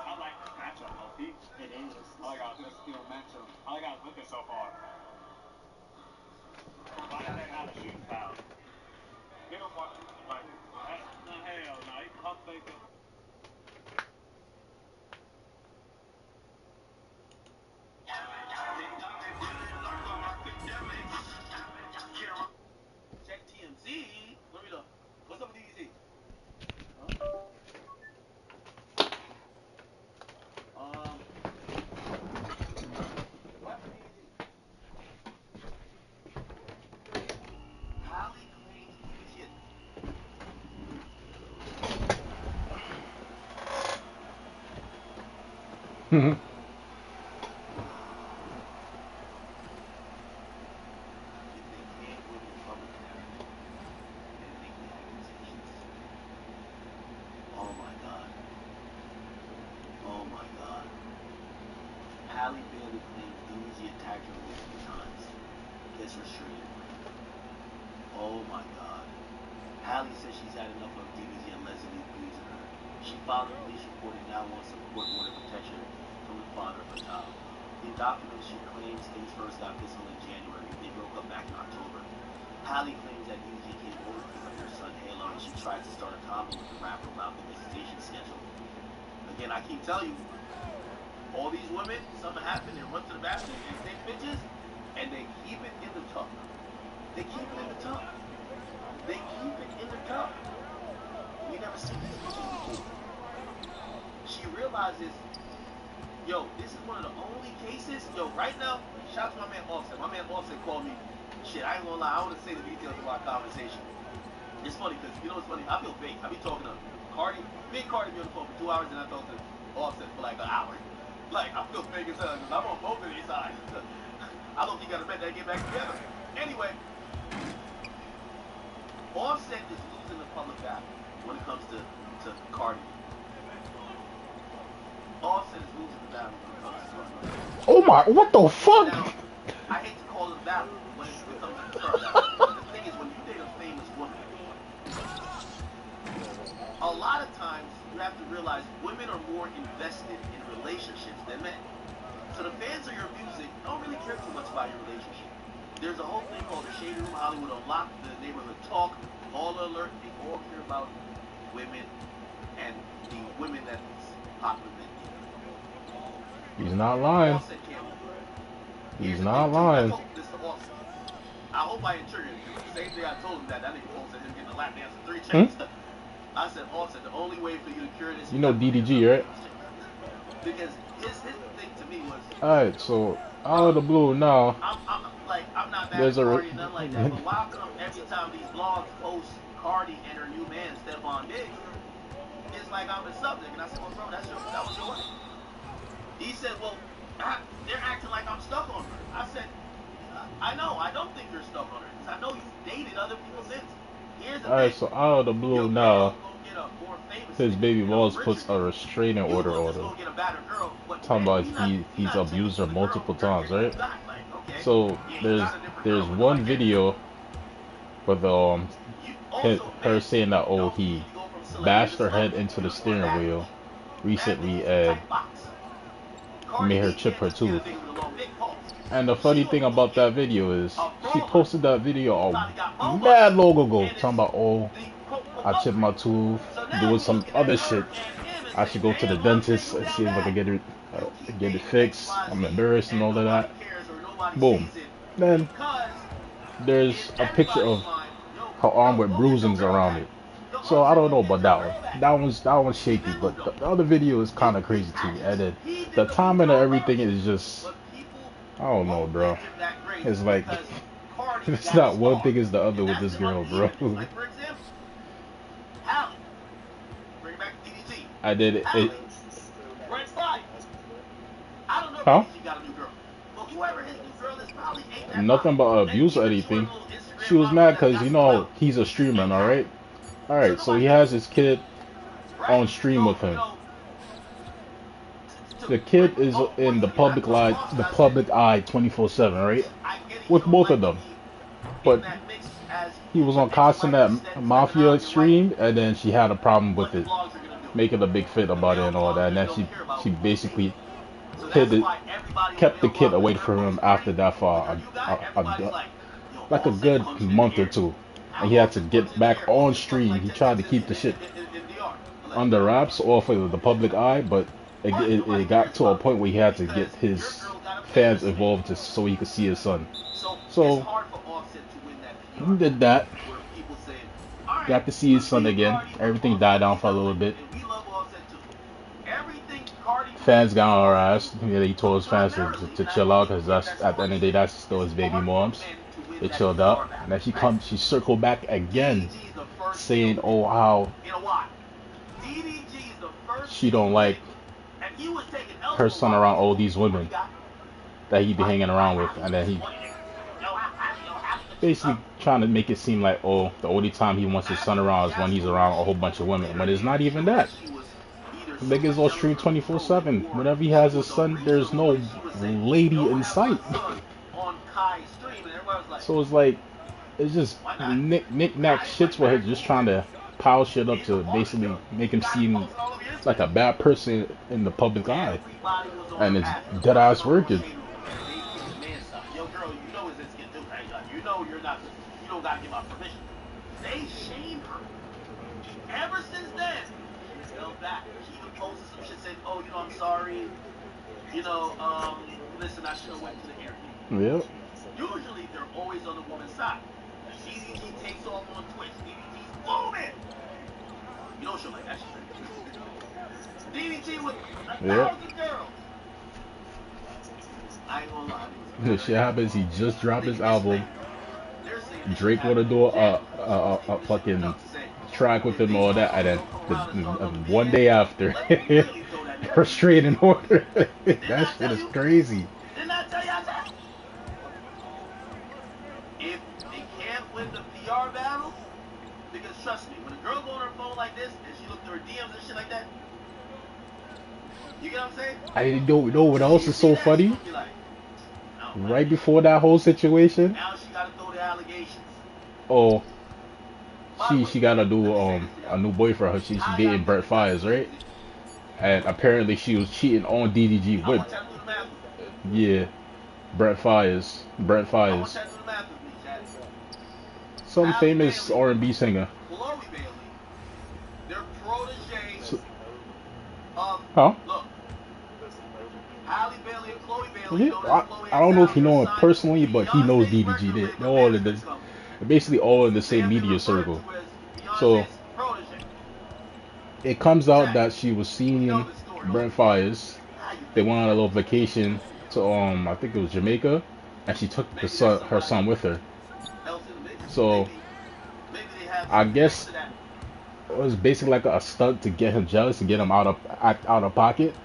Speaker 4: I like this matchup, OP.
Speaker 3: It is.
Speaker 4: I like how
Speaker 3: Good skill matchup.
Speaker 4: I like how it's looking so far. Why not have a shooting foul? Get him one. Like, no, hell no. He pump faking.
Speaker 2: Check TMZ. Let me look. What's up with DDZ? What happened to DDZ? Holly claims shit. Oh my God. Oh my God. Halle Bailey claims DDG attacked her multiple times. Gets restrained. Oh my God. Halle says she's had enough of DDG and Leslie abusing her. She filed a police report and now wants some court order protection from the father of her child. In documents, she claims things first got physical in January. They broke up back in October. Halle claims that DDG came over to pick up her son Halo and she tried to start a convo with the rapper about the visitation schedule. Again, I keep telling you, all these women, something happened, they run to the bathroom and take pictures, and they keep it in the tub. They keep it in the tub. They keep it in the tub. We never seen these pictures before. She realizes, yo, this is one of the only cases, yo, right now, shout out to my man Offset. My man Offset called me, shit, I ain't gonna lie, I want to say the details of our conversation. It's funny, because, you know what's funny? I feel fake. I be talking to Cardi, big Cardi be on the phone for 2 hours, and I talk to Offset for like an hour. Like, I feel fake as hell, because I'm on both of these sides. I don't think I gotta bet they get back together. Anyway, Offset is losing the public battle when it comes to Cardi. Offset is losing the battle when it comes to Cardi.
Speaker 1: Oh my, what the fuck?
Speaker 2: Now, I hate to call it a battle when it comes to Cardi. But the thing is, when you date a famous woman, a lot of times you have to realize women are more invested in relationships than men. So the fans of your music don't really care too much about your relationship. There's a whole thing called the Shade Room Hollywood Unlocked, the neighborhood talk, Baller Alert. They all care about women and the women that these popular men get.
Speaker 1: He's not lying.
Speaker 2: Offset can't win.
Speaker 1: He's
Speaker 2: Here's the
Speaker 1: not
Speaker 2: thing, too. I
Speaker 1: lying.
Speaker 2: told this to Offset. I hope I ain't triggered you. Same thing I told him that nigga posted him getting a lap dance for 3 chains. I said, Offset, the only way for you to cure this.
Speaker 1: You know DDG, right?
Speaker 2: Because his thing to me was.
Speaker 1: Alright, so out of the blue now,
Speaker 2: I'm not bad
Speaker 1: there's
Speaker 2: at
Speaker 1: a
Speaker 2: Cardi and nothing like that, but why come every time these blogs post Cardi and her new man, Stephon Diggs, it's like I'm the subject, and I said, well, bro, that was your wife. He said, well, they're acting like I'm stuck on her. I said, I know, I don't think you're stuck on her, because I know you've dated other people since. Here's the
Speaker 1: alright,
Speaker 2: thing.
Speaker 1: so out of the blue
Speaker 2: Your
Speaker 1: now,
Speaker 2: girl gonna get a more famous
Speaker 1: his
Speaker 2: nigga,
Speaker 1: baby
Speaker 2: you know,
Speaker 1: Walls
Speaker 2: rich
Speaker 1: puts a
Speaker 2: nigga.
Speaker 1: restraining
Speaker 2: You
Speaker 1: order
Speaker 2: gonna
Speaker 1: on
Speaker 2: just
Speaker 1: him.
Speaker 2: go get a better girl, but
Speaker 1: Talking
Speaker 2: man,
Speaker 1: about he's abused her multiple times, right? So there's one video with her saying that he bashed her head into the steering wheel recently and made her chip her tooth. And the funny thing about that video is she posted that video a mad long ago talking about, oh, I chipped my tooth, doing some other shit. I should go to the dentist and see if I can get it fixed. I'm embarrassed and all of that. Boom. Then there's a picture of her arm with bruisings around it. So I don't know about that one. That one's shaky, but the other video is kind of crazy too. And then the timing of everything is just, I don't know, bro. It's like it's not one thing as the other with this girl, bro. I did it.
Speaker 2: Alex, red flag. I don't know
Speaker 1: Huh?
Speaker 2: if she got a new girl. But whoever his new girl is probably ain't that
Speaker 1: Nothing but
Speaker 2: popular.
Speaker 1: abuse or
Speaker 2: They
Speaker 1: anything.
Speaker 2: showing little Instagram
Speaker 1: She was
Speaker 2: models
Speaker 1: mad
Speaker 2: that
Speaker 1: because
Speaker 2: got
Speaker 1: you
Speaker 2: some
Speaker 1: know
Speaker 2: clout.
Speaker 1: he's a streamer,
Speaker 2: Ain't
Speaker 1: all
Speaker 2: that.
Speaker 1: right. All right, so he
Speaker 2: nobody
Speaker 1: has his kid
Speaker 2: right?
Speaker 1: on stream
Speaker 2: So,
Speaker 1: with him.
Speaker 2: to
Speaker 1: The kid is
Speaker 2: oh,
Speaker 1: in the
Speaker 2: once again, I
Speaker 1: public
Speaker 2: told
Speaker 1: eye,
Speaker 2: Ross,
Speaker 1: the
Speaker 2: I said,
Speaker 1: public eye 24/7, right?
Speaker 2: I get it,
Speaker 1: With
Speaker 2: you don't
Speaker 1: both
Speaker 2: like
Speaker 1: of
Speaker 2: to
Speaker 1: them.
Speaker 2: be in
Speaker 1: But
Speaker 2: that mix as
Speaker 1: he was
Speaker 2: your
Speaker 1: on constant
Speaker 2: ex-wife
Speaker 1: that
Speaker 2: is stepping
Speaker 1: mafia
Speaker 2: out of your life.
Speaker 1: stream, and then she had a problem
Speaker 2: What
Speaker 1: with
Speaker 2: the
Speaker 1: it,
Speaker 2: blogs are gonna do.
Speaker 1: making a big fit
Speaker 2: The
Speaker 1: about it
Speaker 2: male
Speaker 1: and all that. And
Speaker 2: bloggers
Speaker 1: then
Speaker 2: don't care about
Speaker 1: she
Speaker 2: what you say.
Speaker 1: basically
Speaker 2: So
Speaker 1: hid
Speaker 2: that's
Speaker 1: it,
Speaker 2: why everybody on
Speaker 1: kept the
Speaker 2: male
Speaker 1: kid
Speaker 2: bloggers,
Speaker 1: away
Speaker 2: when
Speaker 1: from
Speaker 2: they're
Speaker 1: him
Speaker 2: posting
Speaker 1: after that for
Speaker 2: when they're you guy, everybody's like, yo,
Speaker 1: like a
Speaker 2: Offset
Speaker 1: good
Speaker 2: punched in the
Speaker 1: month or
Speaker 2: air.
Speaker 1: two.
Speaker 2: How
Speaker 1: And he had to
Speaker 2: Offset
Speaker 1: get
Speaker 2: punched in the
Speaker 1: back
Speaker 2: air?
Speaker 1: on
Speaker 2: Offset punched
Speaker 1: stream.
Speaker 2: like
Speaker 1: He
Speaker 2: 10
Speaker 1: tried to
Speaker 2: times
Speaker 1: keep the
Speaker 2: in
Speaker 1: shit
Speaker 2: DR.
Speaker 1: under wraps or for the public eye, but
Speaker 2: Nobody
Speaker 1: it got
Speaker 2: cares
Speaker 1: to a
Speaker 2: about
Speaker 1: point
Speaker 2: it
Speaker 1: where he had to get
Speaker 2: because
Speaker 1: his
Speaker 2: your girl got a
Speaker 1: fans
Speaker 2: famous
Speaker 1: involved just so he could see his son.
Speaker 2: So it's
Speaker 1: So
Speaker 2: hard for Offset to win that
Speaker 1: he
Speaker 2: PR.
Speaker 1: did that.
Speaker 2: Where people say, all right,
Speaker 1: Got to see his
Speaker 2: we
Speaker 1: son
Speaker 2: see
Speaker 1: again.
Speaker 2: Cardi, but
Speaker 1: Everything
Speaker 2: Offset
Speaker 1: died down
Speaker 2: needs
Speaker 1: for a
Speaker 2: her
Speaker 1: little
Speaker 2: life,
Speaker 1: bit.
Speaker 2: and we love Offset too. Everything Cardi
Speaker 1: Fans got on her
Speaker 2: does,
Speaker 1: ass. Yeah, he told his fans to chill out because that's at the end of the day that's still his baby moms. They chilled out, and then she circled back again, saying, "Oh, how
Speaker 2: You know why? DDG is the first
Speaker 1: she don't like
Speaker 2: and he was taking L's
Speaker 1: her
Speaker 2: for a
Speaker 1: son
Speaker 2: while.
Speaker 1: around all these
Speaker 2: What
Speaker 1: women
Speaker 2: he got?
Speaker 1: that he be hanging around with," and then he basically trying to make it seem like, oh, the only time he wants his son around is when he's around a whole bunch of women, when it's not even that. Niggas all stream 24/7. Whenever he has his son, there's no lady in sight. So it's like, it's just knick-knack shits for her, just trying to pile shit up to basically make him seem like a bad person in the public eye. And it's dead ass working.
Speaker 2: Yo, girl, you know it's instant too, right? You know you don't gotta give out permission. They shamed her. Ever since then, she held back. She even posted some shit saying, oh, you know, I'm sorry. You know, listen, I should have went to the air.
Speaker 1: Yep.
Speaker 2: Usually they're always on the woman's side. DDG takes off on Twitch. DDG's booming. You know she'll like that shit. DDG with 1,000 girls. I ain't gonna lie.
Speaker 1: The shit happens, he just dropped his album. Drake wanna do a fucking track with him, all that, and then one day after, restraining order. That shit is crazy.
Speaker 2: Didn't I tell you that? If they can't win the PR battle, because trust me, when a girl go on her phone like this and she look through her DMs and shit like that, you get what I'm saying?
Speaker 1: I don't know what else is so funny. Right before that whole situation,
Speaker 2: Now she gotta throw the allegations.
Speaker 1: oh, she got a new boyfriend. She's dating Brett Fires, right? And apparently she was cheating on DDG with, yeah, Brett Fires. Some famous R&B singer.
Speaker 2: Chloe Bailey, their protege.
Speaker 1: Huh?
Speaker 2: Look, Halle Bailey and Chloe Bailey. You know that Chloe
Speaker 1: I don't know if he
Speaker 2: and
Speaker 1: know him
Speaker 2: Sal
Speaker 1: personally, but he knows
Speaker 2: Beyonce's
Speaker 1: DDG.
Speaker 2: record label,
Speaker 1: They're all in
Speaker 2: Madness
Speaker 1: the,
Speaker 2: Company.
Speaker 1: basically all in the
Speaker 2: They
Speaker 1: same
Speaker 2: have been
Speaker 1: media
Speaker 2: referred
Speaker 1: circle.
Speaker 2: to as Beyonce's
Speaker 1: So
Speaker 2: protege.
Speaker 1: it comes out that she was seeing Brent Fires. They went on a little vacation to I think it was Jamaica, and she took her son with her. So I guess it was basically like a stunt to get him jealous, to get him out of pocket.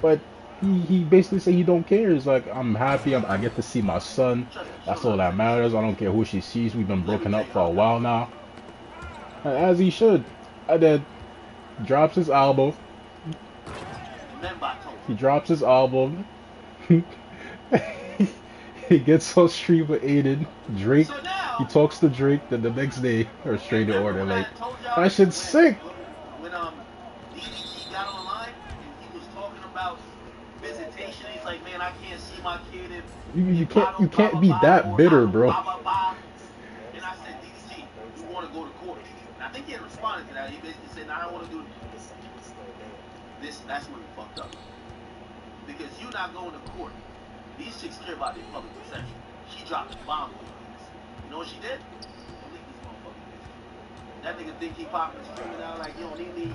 Speaker 1: But he basically said he don't care. He's like, I'm happy. I get to see my son. That's all that matters. I don't care who she sees. We've been broken up for a while now, as he should. And then drops his album. He drops his album. He gets on stream with Aiden. Drake. He talks to Drake. Then the next day, her restraining order. Like, that shit's sick.
Speaker 2: When DDG got online and he was talking about visitation, he's like, man, I can't see my kid.
Speaker 1: You can't be that bitter, bro.
Speaker 2: And I said, DDG, you want to go to court? And I think he had responded to that. He basically said, no, I don't want to do this. That's where we fucked up. Because you not going to court. These chicks care about their public perception. She dropped a bomb on these. You know what she did? Delete this motherfucker. That nigga think he popping streaming out like, you don't need me.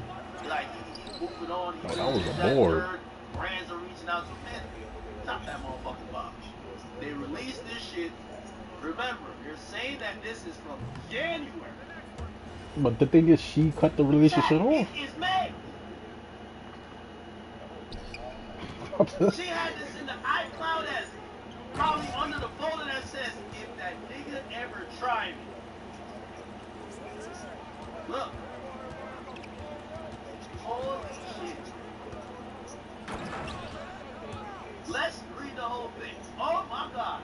Speaker 2: Like, he moving on.
Speaker 1: That was a board.
Speaker 2: Brands are reaching out to him. Drop that motherfucking bomb. They released this shit. Remember, they're saying that this is from January.
Speaker 1: But the thing is, she cut the relationship off.
Speaker 2: It is May. She had this in the iCloud as probably under the folder that says, if that nigga ever tried me. Look. Holy shit. Let's read the whole thing. Oh my God.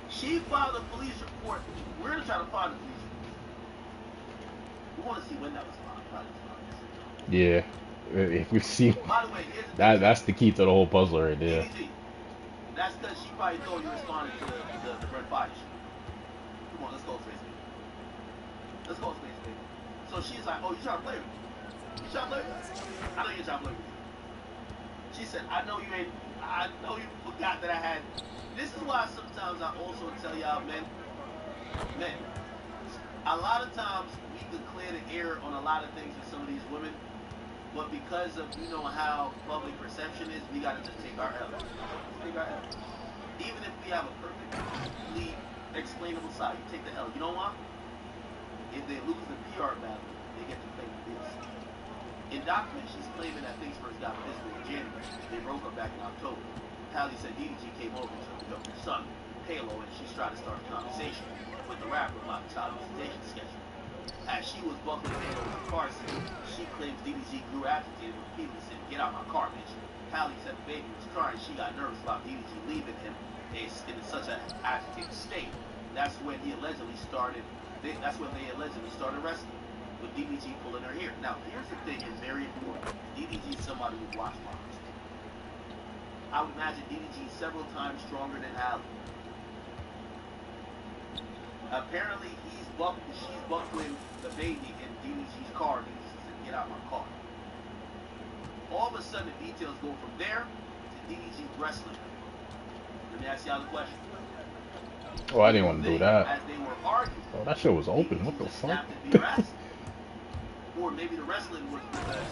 Speaker 2: She filed a police report. We're going to try to find the police report. We want to see when that was filed.
Speaker 1: Yeah. If we see
Speaker 2: By the way, here's the
Speaker 1: that, that's the key to the whole puzzle right there.
Speaker 2: DDG. That's because she probably thought you responded to the red body shit. Come on, let's go, Space Baby. Let's go, Space Baby. So she's like, oh, you trying to play with me? You trying to play with me? I know you're trying to play with me. She said, I know you forgot that I had. This is why sometimes I also tell y'all, men, a lot of times we can clear the air on a lot of things with some of these women, but because of, you know, how public perception is, we gotta just take our L. Take our L. Even if we have a perfectly explainable side, you take the L. You know why? If they lose the PR battle, they get to play the biz. In documents, she's claiming that things first got physical in January. They broke up back in October. Hallie said DDG came over to pick up her son, Halo, and she's trying to start a conversation with the rapper about the child visitation schedule. As she was buckling Halo's car seat, she claims DDG grew agitated and repeatedly said, "Get out my car, bitch." Hallie said the baby was crying. She got nervous about DDG leaving him in such an agitated state. That's when they allegedly started wrestling, with DDG pulling her hair. Now, here's the thing, it's very important. DDG is somebody who watched boxing. I would imagine DDG is several times stronger than Hallie. Apparently, she's buckling the baby in DDG's car. DDG said, "Get out my car." All of a sudden, the details go from there to DDG wrestling. Let me ask y'all the question.
Speaker 1: Oh, I didn't want to do that.
Speaker 2: As they were arguing,
Speaker 1: Oh, that shit was open. What the fuck?
Speaker 2: snapped and beat her ass. Or maybe the wrestling was because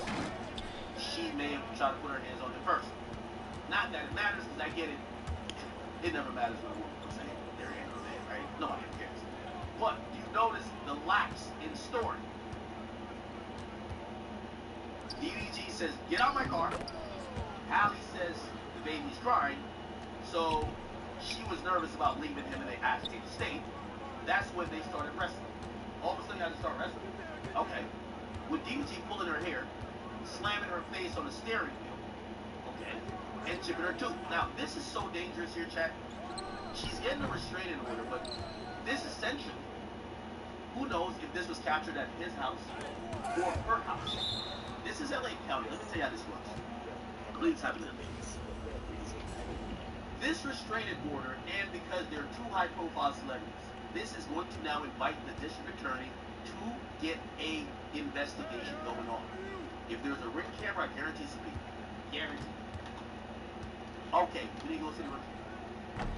Speaker 2: she may have tried to put her hands on him first. Not that it matters, because I get it. It never matters when a woman puts her hand on their hand, right? Nobody cares. But you notice the lapse in story. DDG says, "Get out my car." Hallie says the baby's crying, so she was nervous about leaving him in an agitated state. That's when they started wrestling. All of a sudden, I just start wrestling. Okay. With DDG pulling her hair, slamming her face on the steering wheel. Okay. And chipping her tooth. Now, this is so dangerous here, chat. She's getting a restraining order, but this essentially, who knows if this was captured at his house or her house. This is LA County. Let me tell you how this works. I believe it's happening in Vegas. This restraining order, and because they're two high-profile celebrities, this is going to now invite the district attorney to get a investigation going on. If there's a ring camera, I guarantee some people. Guaranteed. Okay, we need to go see the ring camera.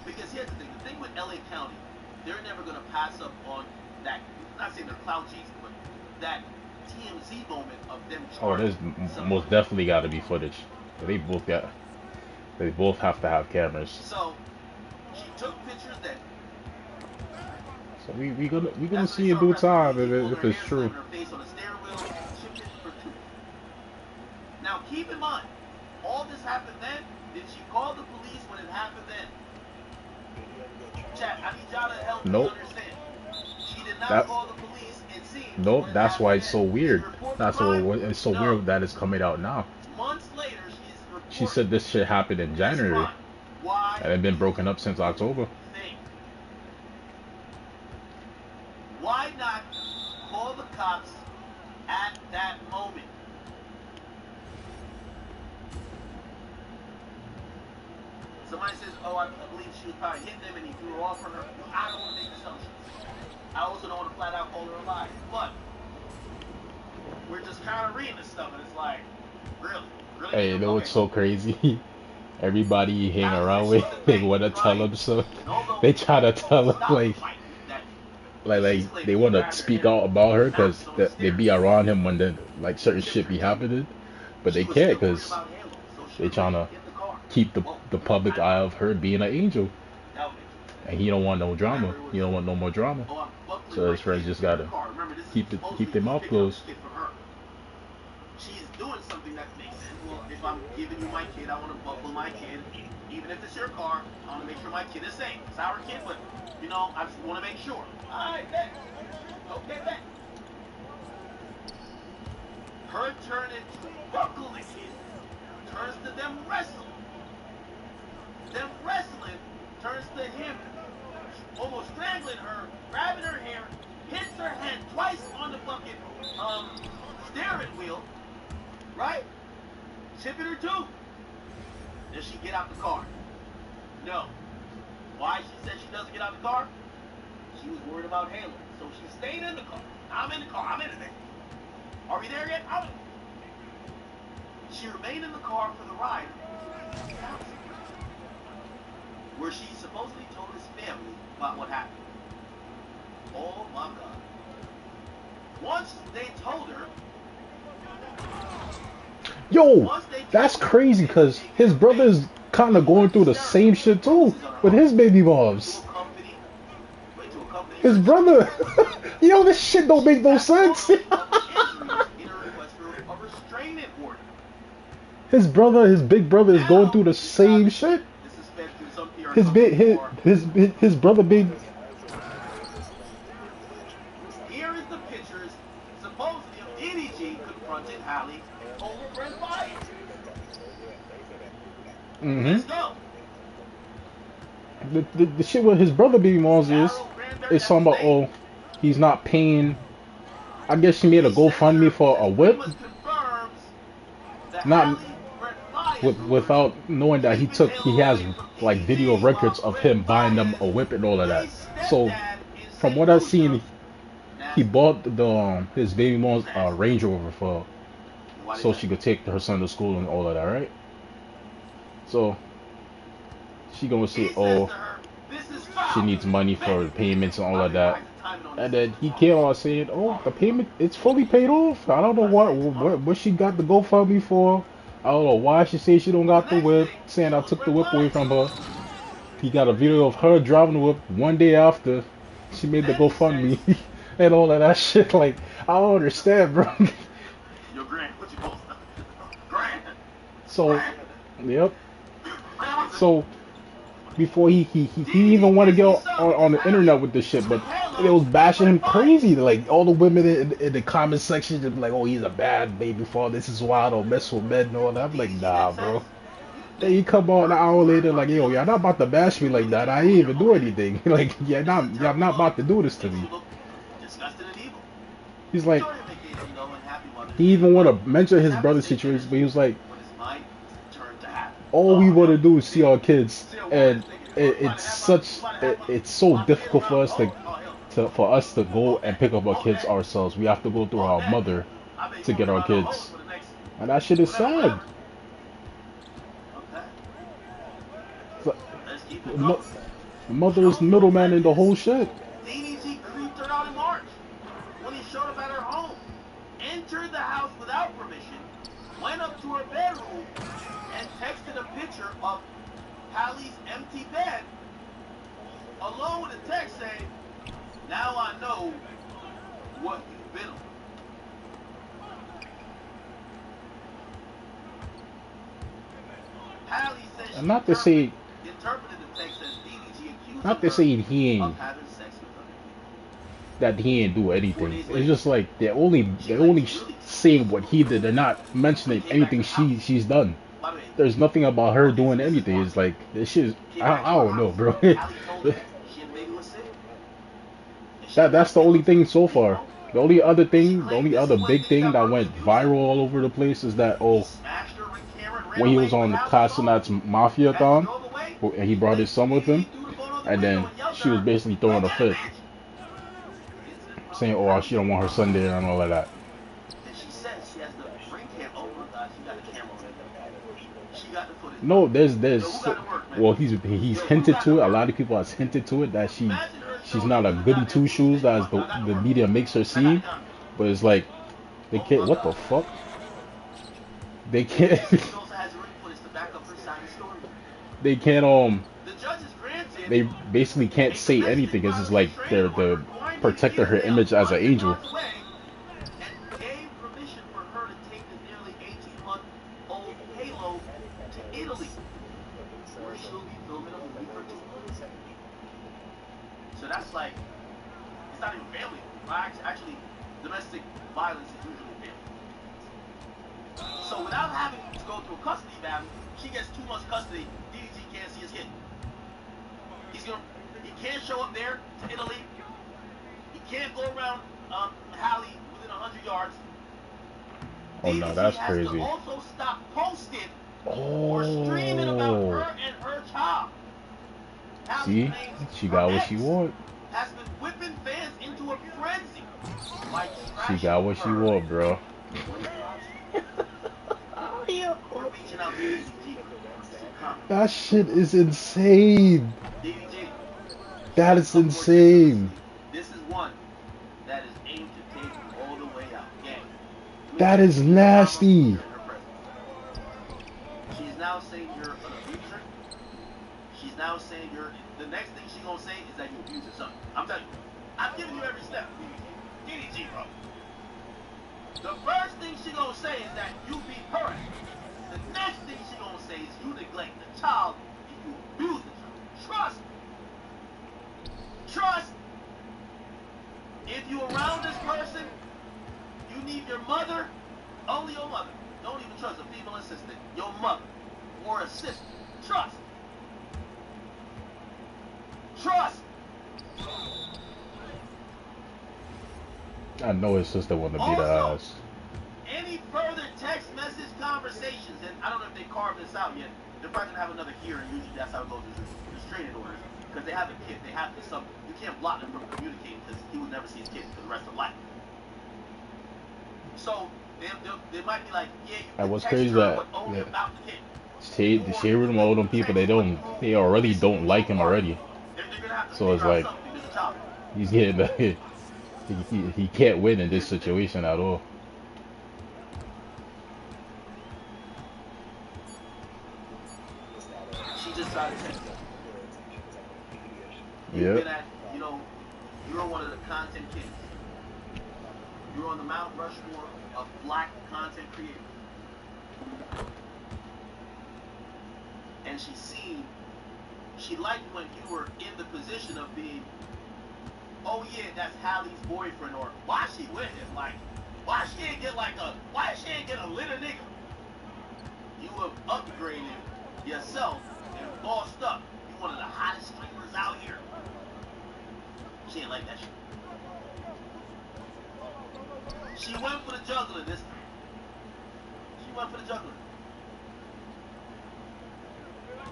Speaker 2: Because here's the thing. The thing with LA County, they're never going to pass up on that, not saying they're clout chasing, but that TMZ moment of them
Speaker 1: Oh, there's most definitely got to be footage. They both have to have cameras.
Speaker 2: So she took pictures that.
Speaker 1: So we gonna see in due time if it's true.
Speaker 2: Her face on the steering wheel, chipped her tooth. Now keep in mind, all this happened then. Did she call the police when it happened then? Chat, I need y'all to help me understand. She did not call the police, it seems.
Speaker 1: Nope, that's why it's so weird. That's why it's so weird that it's coming out now.
Speaker 2: Months later,
Speaker 1: she said this shit happened in January. And it been broken up since October.
Speaker 2: Why not call the cops at that moment? Somebody says, "Oh, I believe she was probably hitting him and he threw her off from her." I don't want to make assumptions. I also don't want to flat out call her a liar. But we're just kind of reading this stuff and it's like, really?
Speaker 1: Hey, you know what's so crazy? Everybody you hang around with, they want to tell them so. They try to tell them like they want to speak out about her because they be around him when certain shit be happening, but they can't because they trying to keep the public eye of her being an angel. and he don't want no drama. He don't want no more drama.
Speaker 2: Oh, I'm buckling
Speaker 1: So
Speaker 2: my
Speaker 1: his friends
Speaker 2: kid
Speaker 1: just
Speaker 2: in the
Speaker 1: gotta
Speaker 2: car. Remember, this is
Speaker 1: keep
Speaker 2: supposedly
Speaker 1: their mouth
Speaker 2: picking up
Speaker 1: closed.
Speaker 2: the kid from her. She's doing something that makes sense. Well, if I'm giving you my kid, I want to buckle my kid. Even if it's your car, I want to make sure my kid is safe. It's our kid, but, you know, I just want to make sure. All right, bet. Okay, bet. Her turning to buckle the kid turns to them wrestling. Them wrestling turns to him almost strangling her, grabbing her hair, hits her head twice on the fucking steering wheel, right? Chipping her too. Does she get out the car? No. Why she said she doesn't get out the car? She was worried about Halo, so she stayed in the car. I'm in the car. I'm in it. Are we there yet? I'm in. She remained in the car for the ride, where she supposedly told his family about what happened. Oh my God. Once they told her,
Speaker 1: Yo, that's crazy because his brother is kind of going through the same shit too with his baby moms. His brother, yo, this shit don't make no sense. His brother, his big brother is going through the same shit. His brother big.
Speaker 2: Here is the pictures, supposedly of DDG confronting Hallie over Brent Fire. Let's go.
Speaker 1: The shit with his brother baby moms is talking about, oh, he's not paying. I guess she made a GoFundMe for a whip. Not without knowing that he has like video records of him buying them a whip and all of that. So from what I've seen, he bought his baby mom's Range Rover for so she could take her son to school and all of that, right? So she gonna say, oh, she needs money for the payments and all of that, and then he came on saying, oh, the payment, it's fully paid off. I don't know what she got the GoFundMe for. I don't know why she says she don't got the whip, saying I took the whip away from her. He got a video of her driving the whip one day after she made the GoFundMe and all of that shit. Like, I don't understand, bro.
Speaker 2: Yo, Grant, what you post? Grant.
Speaker 1: So, yep. So, before he even want to get on the internet with this shit, but it was bashing him crazy. Like, all the women in the comment section just be like, oh, he's a bad baby father. This is why I don't mess with men and all that. I'm like, nah, bro. Then you come on an hour later like, yo, y'all not about to bash me like that. I ain't even do anything. Like, y'all not about to do this to me. He's like, he even want to mention his brother's situation, but he was like, all we want to do is see our kids, and it's so difficult for us to go and pick up our kids ourselves. We have to go through our mother to get our kids, and that shit is sad. Mother is middleman in the whole shit.
Speaker 2: DDG creeped her out in March when he showed up at her home, entered the house without permission, went up to her bedroom, and texted a picture of Hallie's empty bed, along with a text saying, "Now I know what you've been on." Hallie said she
Speaker 1: Not to say,
Speaker 2: interpreted the text as DDG accusing
Speaker 1: not to
Speaker 2: her
Speaker 1: say he
Speaker 2: of
Speaker 1: ain't
Speaker 2: having sex with her.
Speaker 1: that he ain't do anything. It's just like they're only saying what he did. They're not mentioning anything she's done. There's nothing about her doing anything. It's like this shit. I don't know, bro. That's the only thing so far. The only other big thing that went viral all over the place is that, oh, when he was on the Casanat's Mafia-thon, and he brought his son with him, and then she was basically throwing a fit, saying, oh, she don't want her son there and all of that. No, there's well, he's hinted to it. A lot of people has hinted to it that she's not a goody two shoes as the media makes her seem. But it's like they can't. What the fuck? They can't. They can't they basically can't say anything. It's just like they're protecting her image as an angel.
Speaker 2: And gave permission for her to take the nearly 18-month-old Halo to Italy, where she'll be filming a movie for 2 months. So that's like, it's not even family. Actually, domestic violence is usually family. So without having to go through a custody battle, she gets 2 months custody. DDG can't see his kid. He can't show up there to Italy. He can't go around Halle within 100 yards.
Speaker 1: Oh no, that's
Speaker 2: DDG
Speaker 1: crazy.
Speaker 2: has to also stop posting or streaming about her and her child. Halle
Speaker 1: See,
Speaker 2: claims
Speaker 1: she
Speaker 2: her
Speaker 1: got what
Speaker 2: ex
Speaker 1: she want.
Speaker 2: has been whipping fans into a frenzy. Like
Speaker 1: She got what she want, bro.
Speaker 2: We're reaching out to DDG.
Speaker 1: That shit is insane.
Speaker 2: DDG.
Speaker 1: That is insane.
Speaker 2: This is one that is aimed to take you all the way out. Gang.
Speaker 1: That is nasty.
Speaker 2: She's now saying you're an abuser. She's now saying the next thing she's gonna say is that you abuse her son. I'm telling you. I'm giving you every step. DDG, bro. The first thing she's gonna say is that you beat her ass. The next thing she's gonna say is you neglect the child and you abuse the child. Trust. If you around this person, you need your mother, only your mother. Don't even trust a female assistant. Your mother or assistant. Trust.
Speaker 1: I know his sister want to beat her
Speaker 2: Also,
Speaker 1: ass.
Speaker 2: any further text message conversations, and I don't know if they carved this out yet. They're probably gonna have another hearing. Usually that's how it goes with restraining orders. Because they have a kid, they have to you can't block them from communicating because he will never see his kid for the rest of life. So they might be like, yeah, you
Speaker 1: And
Speaker 2: can
Speaker 1: what's
Speaker 2: text
Speaker 1: crazy
Speaker 2: her,
Speaker 1: that
Speaker 2: but only about the kid.
Speaker 1: Shade with all them people, they already don't like him already.
Speaker 2: They're gonna have to
Speaker 1: So it's
Speaker 2: figure out
Speaker 1: like
Speaker 2: something because the child.
Speaker 1: he's getting he can't win in this situation at all.
Speaker 2: She just tried to text him.
Speaker 1: Yep.
Speaker 2: You're one of the content kids. You're on the Mount Rushmore of black content creators. And she liked when you were in the position of being, oh yeah, that's Halle's boyfriend, or why she with him? Like, why she ain't get a little nigga? You have upgraded yourself and bossed up. You one of the hottest streamers out here. She ain't like that shit. She went for the juggler this time. She went for the juggler.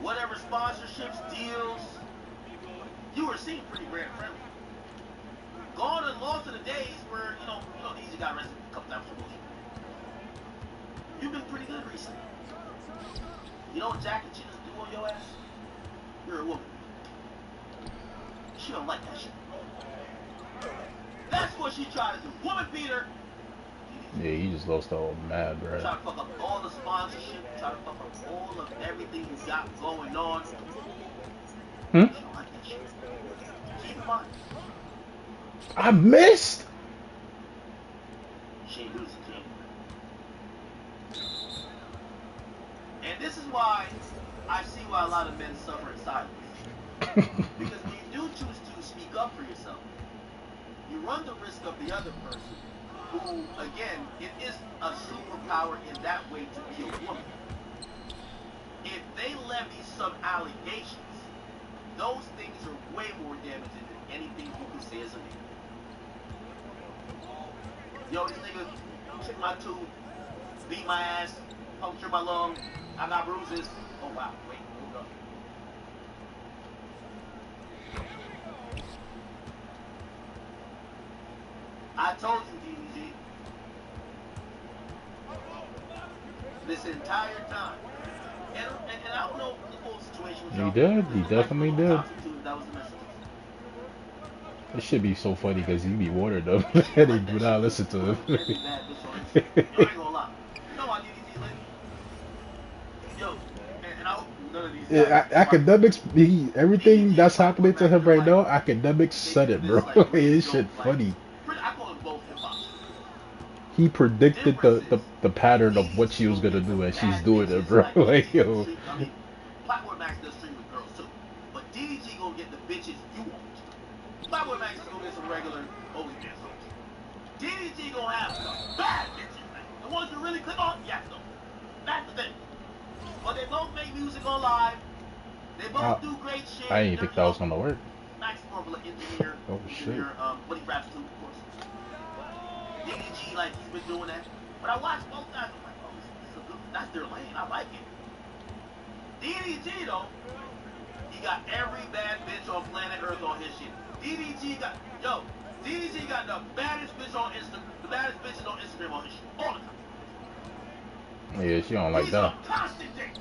Speaker 2: Whatever sponsorships, deals, you were seen pretty brand friendly. Gone and lost to the days where, Easy got arrested a couple times for bullshit. You've been pretty good recently. You know what Jack and Gina's do on your ass? You're a woman. She don't like that shit. That's what she tried to do. Woman beater.
Speaker 1: Yeah, he just lost all mad, bro.
Speaker 2: Try to fuck up all the sponsorship. Try to fuck up all of everything you got going on. She don't like that shit. Keep in mind.
Speaker 1: I missed.
Speaker 2: She ain't losing, and this is why I see why a lot of men suffer in silence. Because when you do choose to speak up for yourself, you run the risk of the other person, who, again, it is a superpower in that way to be a woman. If they levy some allegations, those things are way more damaging than anything you can say as a man. Yo, this nigga took my tooth, beat my ass, punctured my lung, I got bruises. Oh wow, wait, hold up. I told you, DDG. This entire time. And I don't know the full situation.
Speaker 1: He did. He definitely did.
Speaker 2: That was the message.
Speaker 1: It should be so funny because he be watered them and they do not listen to him.
Speaker 2: You ain't gonna lie. You know why DDG lit? Yo, and I hope none of these
Speaker 1: Yeah,
Speaker 2: guys.
Speaker 1: academics, everything that's happening to him right now, academics said it, bro. It's shit funny.
Speaker 2: I call them both hip hop.
Speaker 1: He predicted the pattern of what she was gonna do, and she's doing it, bro. Like, yo.
Speaker 2: I mean, Playboy Max does stream with girls too, but DDG gonna get the bitches you want. Playboy Max is gonna get some regular OnlyFans hoes. DDG gonna have some bad bitches, man. The ones you really click on, yes, though. That's the thing. But they both make music on live. They both do great shit.
Speaker 1: I didn't think that was gonna work.
Speaker 2: Max more of an engineer.
Speaker 1: Oh shit.
Speaker 2: But he raps too, of course. DDG, like, he's been doing that. But I watched both guys. I'm like, oh, this is a good, that's their lane. I like it. DDG, though, he got every bad bitch on planet Earth on his shit. DDG got the baddest bitch on Instagram, the baddest bitches on Instagram on his shit all the time.
Speaker 1: Yeah, she don't like
Speaker 2: He's
Speaker 1: that.
Speaker 2: on constant dates.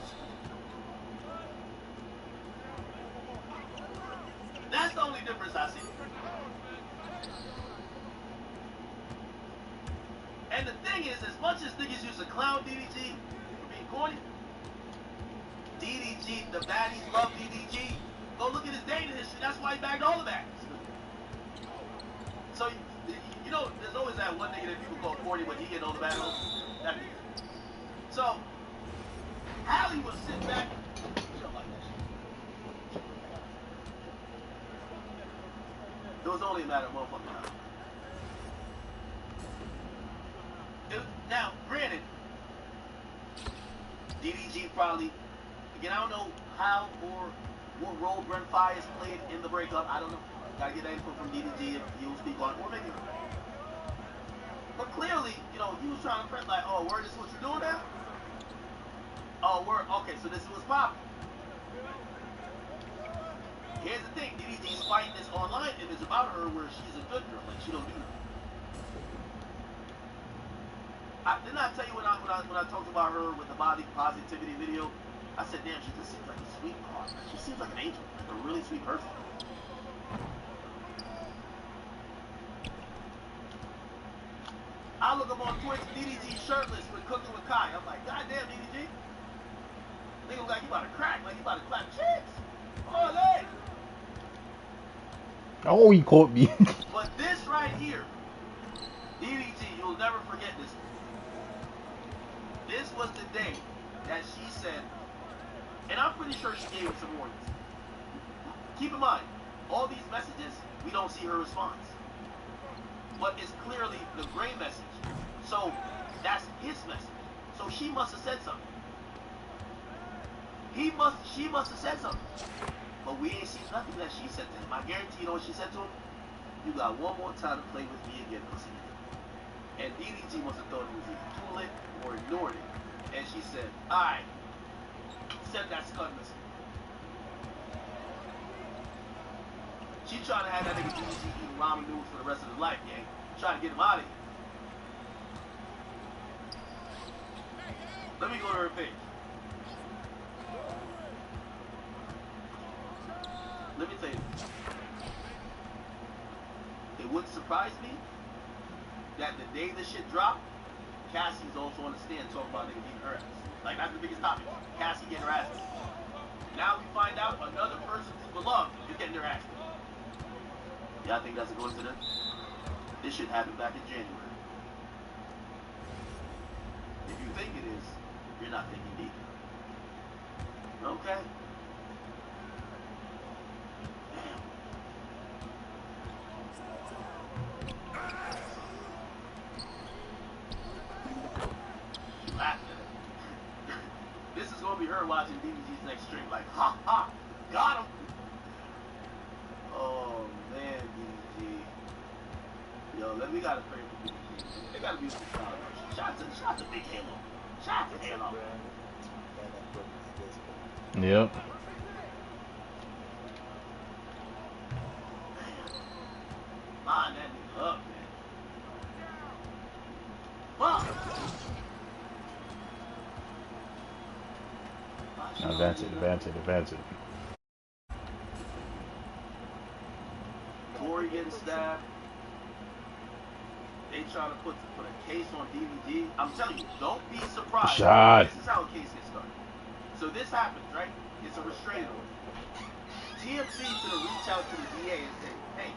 Speaker 2: That's the only difference I see. And the thing is, as much as niggas used to clown DDG for being corny, DDG, the baddies love DDG. Go look at his dating history. That's why he bagged all the baddies. So, you know, there's always that one nigga that people call corny when he get all the bad hoes. That nigga. So, Hallie was sitting back. She don't like that shit. It was only a matter of motherfucking time. Now, granted, DDG probably, again, I don't know how or what role Brent Faiyaz played in the breakup. I don't know. Gotta get that info from DDG if you'll speak on it. Or maybe. But clearly, you know, he was trying to print like, oh, word, this is what you're doing now? Oh, word, okay, so this is what's popping. Here's the thing, DDG's fighting this online image about her where she's a good girl, like she don't do nothing. Didn't I tell you when I talked about her with the body positivity video? I said, damn, she just seems like a sweetheart. She seems like an angel, like a really sweet person. I look up on Twitch, DDG shirtless with Cooking with Kai. I'm like, goddamn, DDG. Nigga look like you about to crack, like you about to clap chicks. Oh, hey.
Speaker 1: Oh, he caught me.
Speaker 2: But this right here, DDG, you'll never forget this. This was the day that she said, and I'm pretty sure she gave him some warnings. Keep in mind, all these messages, we don't see her response. But it's clearly the gray message. So that's his message. So she must have said something. She must have said something. But we ain't seen nothing that she said to him. I guarantee you know what she said to him? You got one more time to play with me again, pussy. And DDG must have thought it was either too late or ignored it. And she said, alright, send that scud message. She trying to have that nigga DDG eating ramen noodles for the rest of his life, gang. Trying to get him out of here. Let me go to her page. Let me tell you. It wouldn't surprise me that the day this shit dropped, Cassie's also on the stand talking about niggas eating her ass. Like, that's the biggest topic. Cassie getting her ass beat. Now we find out another person who's beloved is getting their ass beat. Y'all think that's a coincidence? This shit happened back in January. If you think it is, you're not thinking deep. Okay? Damn. She laughed at it. This is gonna be her watching DDG's next stream like, ha ha, got him. Oh man, DDG. Yo, we gotta pray for DDG. They gotta be some shout to Big Halo. Shout to Halo.
Speaker 1: Yep.
Speaker 2: Line that nigga up, man. Fuck.
Speaker 1: Advance it.
Speaker 2: Corey getting stabbed. They trying to put a case on DVD. I'm telling you, don't be surprised.
Speaker 1: Shot.
Speaker 2: This is how a case gets started. So this happens, right? It's a restraining order. TMC is going to reach out to the DA and say, hey,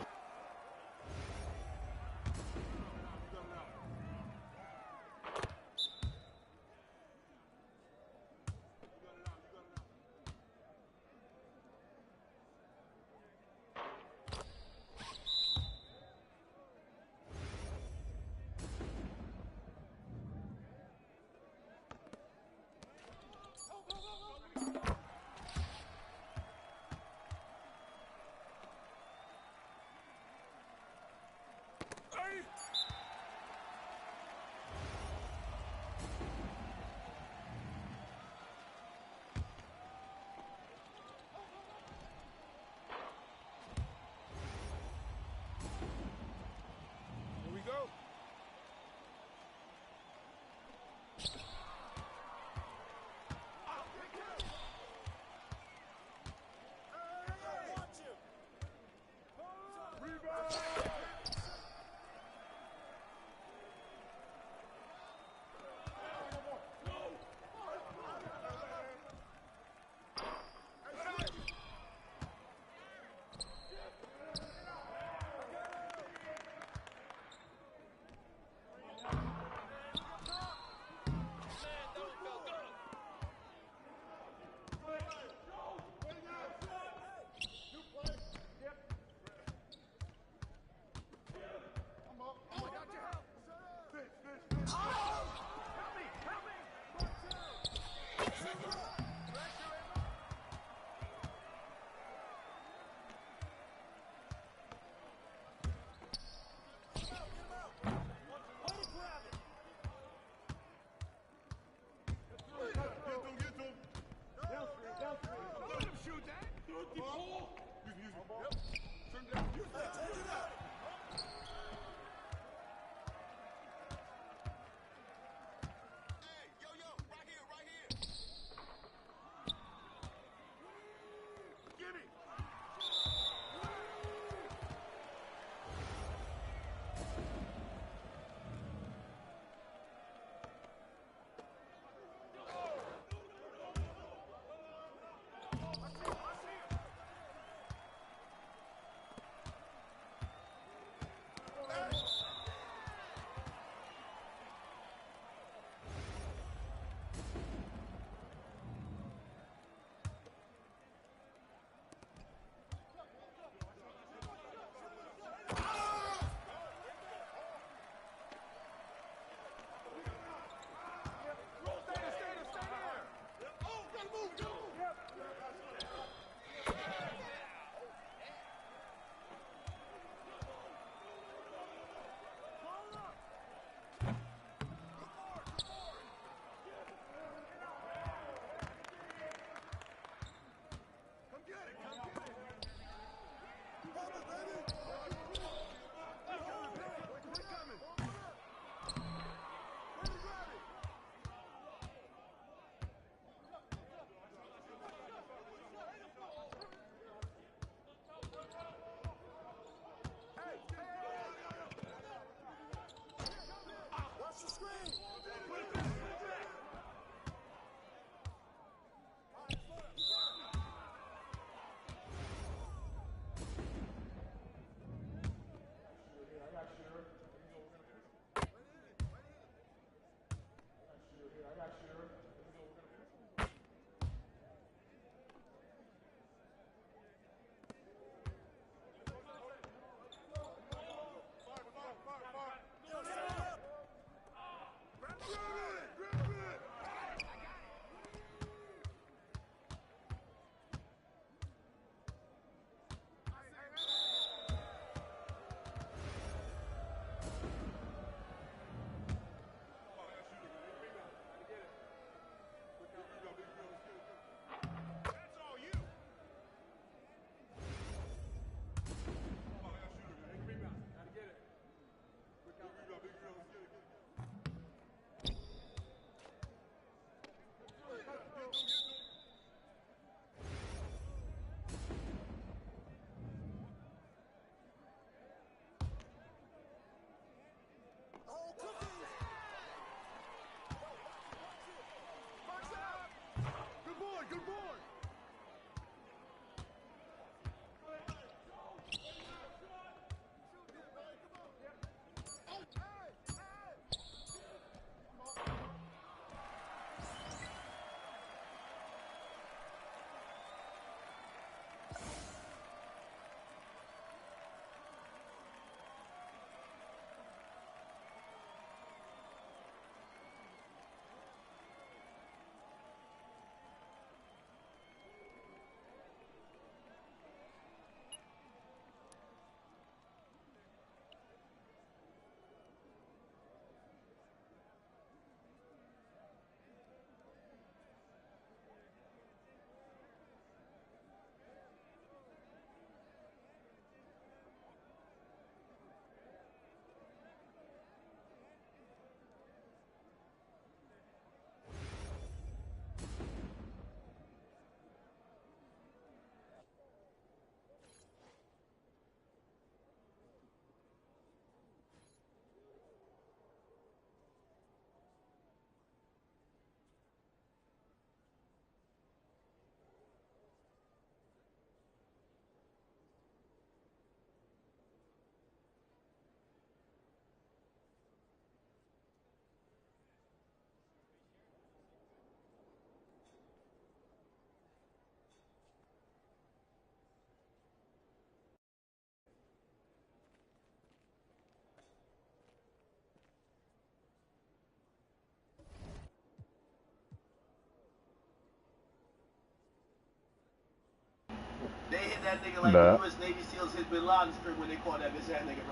Speaker 2: that nigga like
Speaker 1: Nah.
Speaker 2: the U.S. Navy SEALs hit Bin Laden strip when they caught that bitch ass nigga.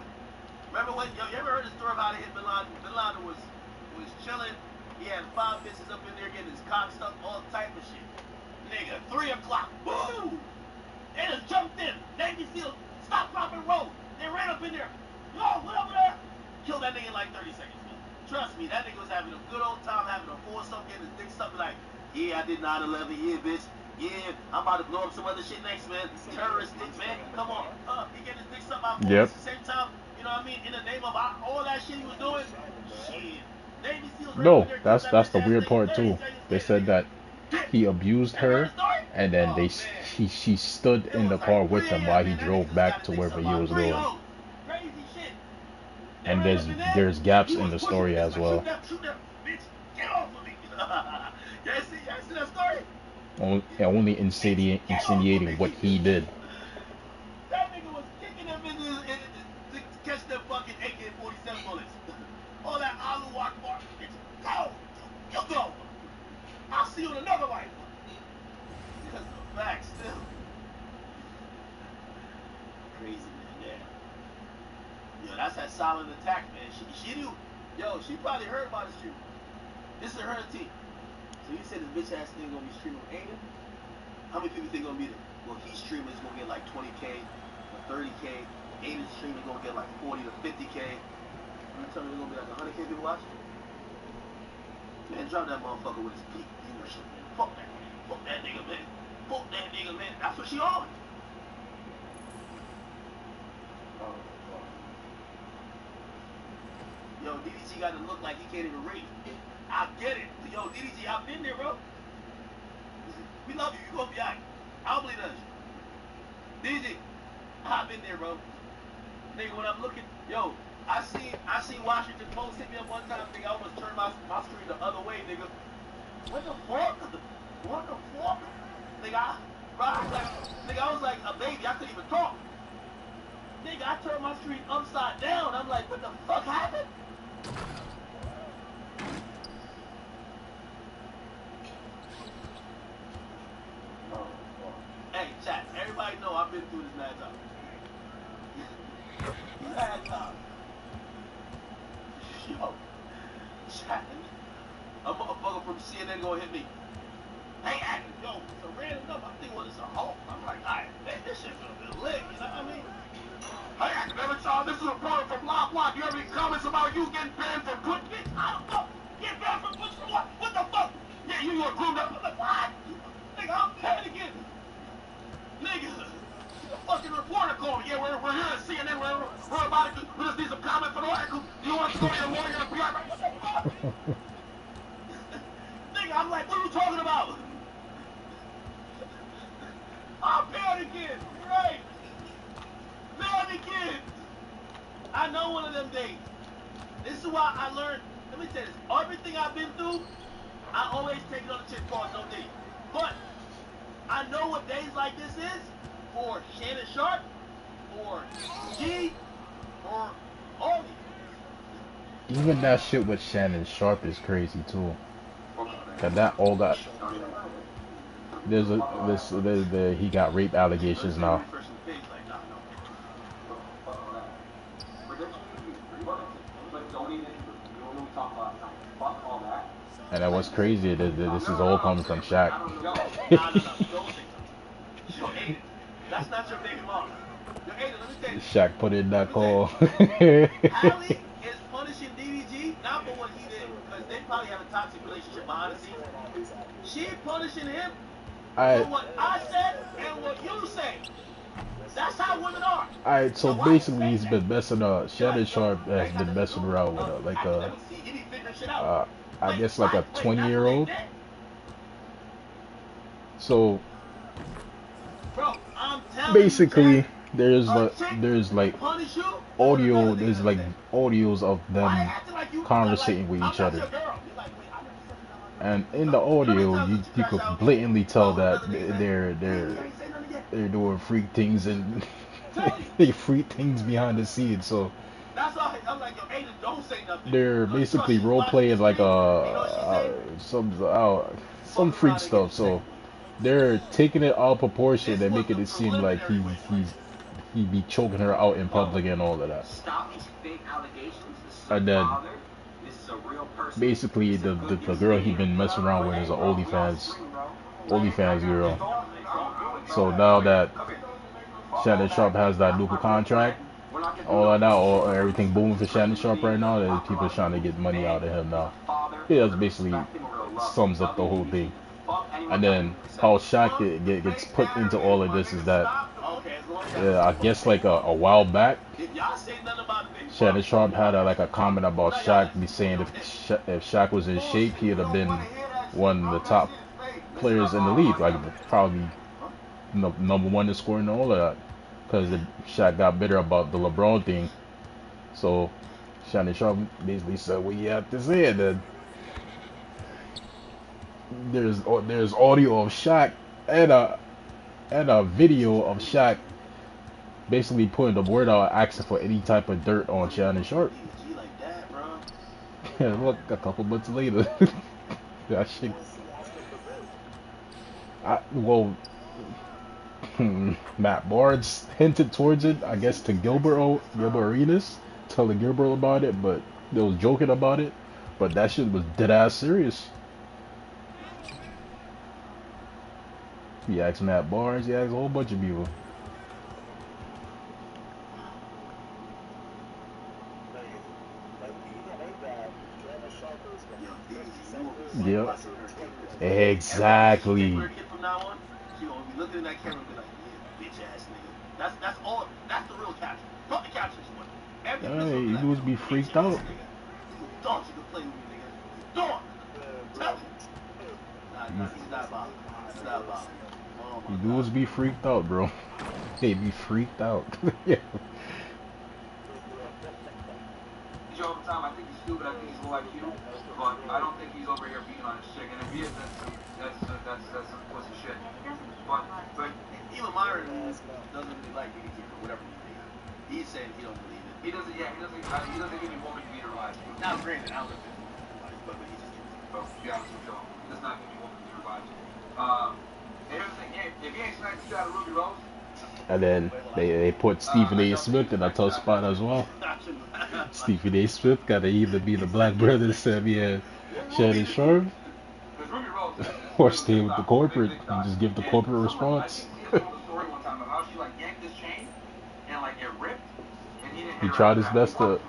Speaker 2: Remember when, yo, you ever heard the story of how they hit Bin Laden? Bin Laden was chilling. He had 5 bitches up in there getting his cock stuck, all type of shit. Nigga, 3 o'clock, boom! They just jumped in. Navy SEALs, stop, drop, and roll. They ran up in there. Yo, what over there? Killed that nigga in like 30 seconds, man. Trust me, that nigga was having a good old time, having a foursome, getting his dick something like, yeah, I did 9/11, yeah, bitch. Yeah, I'm about to blow up some other shit next, man. Terrorist dick, man. Come on. He getting his dick sucked by four
Speaker 1: Yep.
Speaker 2: at the same time. You know what I mean? In the name of all that shit he was doing. Shit. Navy SEALs ran up
Speaker 1: No,
Speaker 2: in there,
Speaker 1: that's
Speaker 2: killed that
Speaker 1: the
Speaker 2: bitch ass
Speaker 1: weird
Speaker 2: nigga
Speaker 1: part
Speaker 2: 30
Speaker 1: too.
Speaker 2: seconds
Speaker 1: They
Speaker 2: later,
Speaker 1: said
Speaker 2: nigga.
Speaker 1: that he abused
Speaker 2: Ever heard
Speaker 1: her,
Speaker 2: the story?
Speaker 1: and then
Speaker 2: Oh, man.
Speaker 1: she stood
Speaker 2: It
Speaker 1: in the
Speaker 2: was
Speaker 1: car
Speaker 2: like
Speaker 1: with
Speaker 2: 3
Speaker 1: him
Speaker 2: a.m.,
Speaker 1: while he
Speaker 2: man. That nigga
Speaker 1: drove
Speaker 2: just
Speaker 1: back
Speaker 2: got his
Speaker 1: to
Speaker 2: dick
Speaker 1: wherever
Speaker 2: sucked
Speaker 1: he
Speaker 2: by
Speaker 1: was
Speaker 2: 3
Speaker 1: going.
Speaker 2: hoes. Crazy shit. They
Speaker 1: And
Speaker 2: ran up in there.
Speaker 1: there's gaps
Speaker 2: He
Speaker 1: in
Speaker 2: was
Speaker 1: the
Speaker 2: pushing
Speaker 1: story
Speaker 2: bitches
Speaker 1: as
Speaker 2: like,
Speaker 1: well.
Speaker 2: shoot that, bitch. Get off of me. Y'all see that story?
Speaker 1: Only
Speaker 2: Bitch, get off of me.
Speaker 1: insinuating what he did.
Speaker 2: That nigga was kicking them to catch them fucking AK-47 bullets. All that Allahu Akbar. Bitch, go. You go. I'll see you in another life. That's a fact still. Crazy, man. Yeah. Yo, that's that silent attack, man. She knew. Yo, she probably heard about the stream. This is her team. So you said this bitch ass nigga gonna be streaming with Aiden? How many people think gonna be there? Well, he's streaming is gonna get like 20K or 30K. Aiden's streaming gonna get like 40 to 50K. You tell me there's gonna be like 100K people watching? Man, drop that motherfucker with his peak viewership, man. Fuck that nigga. Fuck that nigga, man. Fuck that nigga, man. That's what she on. Yo, DDG got to look like he can't even read. I get it. Yo, DDG, I've been there, bro. We love you. You gonna be alright. I don't believe that shit. DDG, I've been there, bro. Nigga, when I'm looking, yo, I seen Washington Post hit me up one time, nigga. I almost turned my screen the other way, nigga. What the fuck? What the fuck? Nigga, I was like a baby. I couldn't even talk. Nigga, I turned my screen upside down. I'm like, what the fuck happened? Hey, chat, everybody know I've been through this mad time. Mad time. Yo, chat, a motherfucker from CNN gonna hit me. Hey, Adam, yo, it's a random number. I think what it's a Hulk. I'm like, alright, man, this shit's gonna be lit, you know what I mean? Hey, Adam, every time this is a reporter from Block Block, you have any comments about you getting banned from Twitch? Bitch, I don't know. Get banned from Twitch for what? What the fuck? Yeah, you were groomed up. I'm like, what? Nigga, I'm panicking. Nigga, the fucking reporter called me. Yeah, we're here at CNN. We're about to, we just need some comments for the article. Do you want to go to your lawyer and be like, what the fuck? Nigga, I'm like, what are you talking about? I'm panicking, right? Panicking. I know one of them days. This is why I learned, let me tell you this, everything I've been through, I always take it on the chin pause, no D. But I know what days like this is for Shannon Sharp, for G, for all these.
Speaker 1: Even that shit with Shannon Sharp is crazy too. Cause that all got he got rape allegations now. And that was crazy. This is all coming from Shaq.
Speaker 2: That's not your baby mama. Yo, Aiden, let me tell you.
Speaker 1: Shaq put in that call.
Speaker 2: Hallie is punishing DDG not for what he did, because they probably have a toxic relationship behind the scenes. She punishing him for what I said and what you say. That's how women are.
Speaker 1: Alright, so basically he's been messing up. Shannon Sharp has been messing around with I guess like a 20-year-old. So basically there's like audios of them conversating with each other. And in the audio, you could blatantly tell that they're doing freak things and they freak things behind the scenes. So they're basically role playing like some freak stuff. So they're taking it out of proportion and making it seem like he be choking her out in public and all of that.
Speaker 5: Stop these fake allegations. This is a
Speaker 1: And then
Speaker 5: father. This is a real person.
Speaker 1: basically
Speaker 5: This is a
Speaker 1: the
Speaker 5: good
Speaker 1: girl he
Speaker 5: man.
Speaker 1: been messing around with is an OnlyFans girl. So
Speaker 5: So
Speaker 1: now that Shannon Sharp has that Luka contract, all of that, all everything booming for Shannon Sharp right now, there's people trying to get money out of him now. Yeah, that's basically sums up the whole thing. And then how Shaq gets put into all of this is that I guess like a while back, Shannon Sharp had like a comment about Shaq be saying if Shaq was in shape, he'd have been one of the top players in the league, like probably number one in scoring and all of that. Because Shaq got bitter about the LeBron thing, so Shannon Sharp basically said, "Well, you have to say it." Then there's audio of Shaq and a video of Shaq basically putting the word out, asking for any type of dirt on Shannon Sharp. And look, a couple months later, that shit. Well, Matt Barnes hinted towards it, I guess, to Gilbert Arenas, telling Gilbert about it, but they was joking about it. But that shit was dead ass serious. He asked Matt Barnes, he asked a whole bunch of people. Yep. Exactly.
Speaker 2: Looking at that camera and be like, yeah, bitch ass nigga. That's all. That's the real caption. Fuck the captions, one.
Speaker 1: Hey, you dudes be freaked out.
Speaker 2: You thought you could play with me, nigga. Thought. Tell me. Nah, he's not about. He's not about. Oh my
Speaker 1: You dudes be freaked out, bro. They be freaked out. Yeah.
Speaker 3: He's over time. I think he's stupid. I think he's low IQ. But I don't think he's over here beating on his chick. And if he is, that's some pussy shit. But
Speaker 2: even Myron doesn't really like DDT for whatever reason. He's saying he don't believe it.
Speaker 3: he doesn't give me woman beater vibes.
Speaker 2: Now, granted, I don't know but he just
Speaker 3: But to be honest with y'all, he does not give me woman beater vibes. Here's the thing, if he ain't sniped you out of Ruby Rose.
Speaker 1: And then they put Stephen A. Smith in a tough spot as well. Stephen A. Smith gotta either be the black brother to Sammy and Shannon Sharp, or stay with the corporate and just give the corporate response. He tried his best to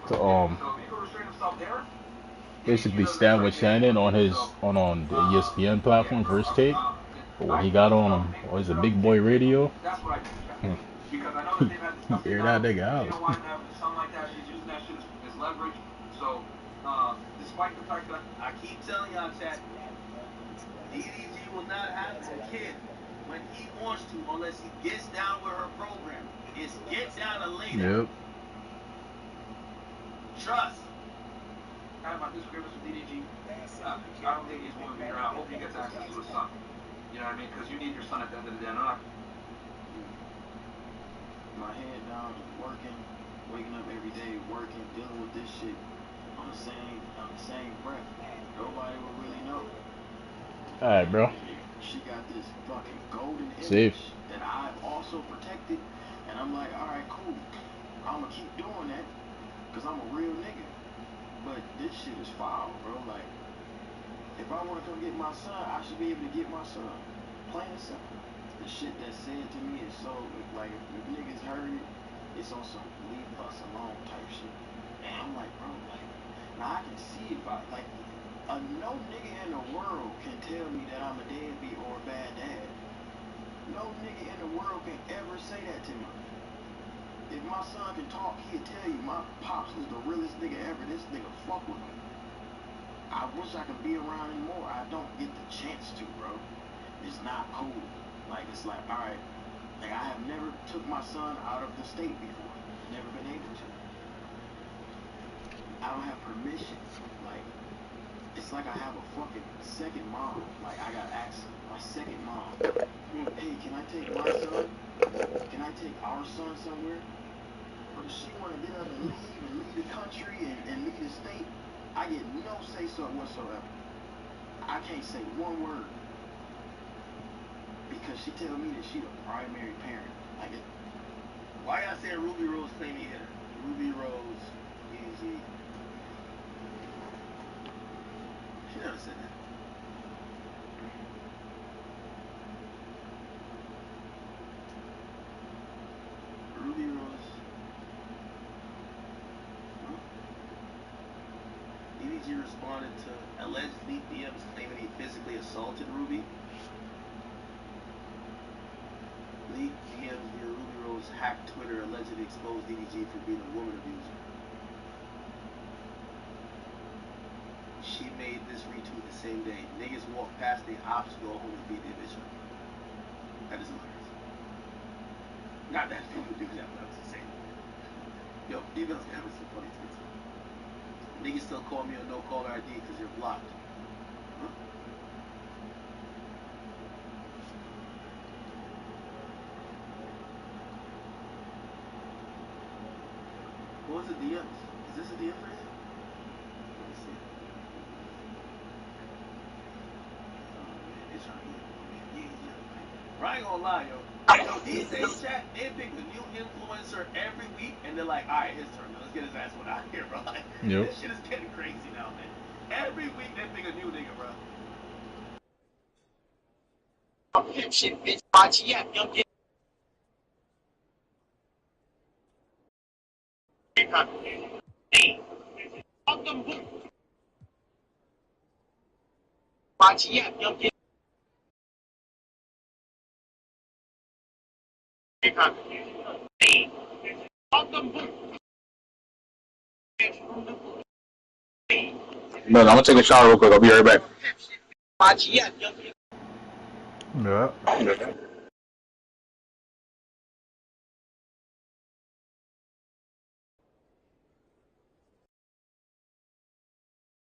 Speaker 1: basically stand with Shannon on the ESPN platform, First Take. But when he got on him, was it Big Boy Radio? He aired that nigga out.
Speaker 3: So, despite the fact that
Speaker 2: I keep telling y'all, chat, DDG will not have a kid when he wants to unless he gets down with her program. It's get down to later.
Speaker 1: Yep.
Speaker 2: Trust.
Speaker 3: I have my disagreements with DDG. I don't think he's moving me around. I hope he gets access to his son. You know what I mean? Because you need your son at the end of the day.
Speaker 2: My head down, working, waking up every day, working, dealing with this shit on the same breath. Nobody will really know.
Speaker 1: Alright, bro.
Speaker 2: She got this fucking golden image
Speaker 1: Safe.
Speaker 2: that I've also protected, and I'm like, all right, cool. I'm gonna keep doing that because I'm a real nigga. But this shit is foul, bro. Like, if I want to come get my son, I should be able to get my son. Plain and simple. The shit that's said to me is so, like, if niggas heard it, it's on some leave us alone type shit. And I'm like, bro, like, now I can see if no nigga in the world can tell me that I'm a deadbeat or a bad dad. No nigga in the world can ever say that to me. If my son can talk, he'll tell you my pops is the realest nigga ever. This nigga fuck with me. I wish I could be around him more. I don't get the chance to, bro. It's not cool. Like, it's like, alright, like, I have never took my son out of the state before. Never been able to. I don't have permission. Like, it's like I have a fucking second mom. Like, I got access. My second mom. Hey, can I take my son? Can I take our son somewhere? But if she want to get up and leave the country and leave the state, I get no say-so whatsoever. I can't say one word. Because she tell me that she the primary parent. Like, why y'all saying Ruby Rose claim he hit her? Ruby Rose, easy. She never said that. Ruby Rose. DDG responded to alleged leaked DMs claiming he physically assaulted Ruby. Leaked DMs via Ruby Rose hacked Twitter allegedly exposed DDG for being a woman abuser. She made this retweet the same day. Niggas walk past the ops go home and beat their bitch up. That is hilarious. Not that people do that, but I'm just saying. Yo, females can have some funny tweets. Niggas still call me a no-call ID because you're blocked. Huh? What was the DMs? Is this a DM for him? Let me see. Oh man, they're trying to get me. Bro, I ain't gonna lie, yo. Yo, these days, chat, they pick a new influencer every week, and they're like, alright, his turn. Let's get his ass one out here, bro. Like,
Speaker 1: Yep.
Speaker 2: This shit is getting crazy now, man. Every week they pick a new nigga, bro.
Speaker 6: Shit, bitch. RGF, young kid. Fuck them boots. RGF, young kid. Fuck them boots.
Speaker 7: No, I'm gonna take a shower real quick. I'll be right back.
Speaker 6: RGF, young kid.
Speaker 1: Yeah.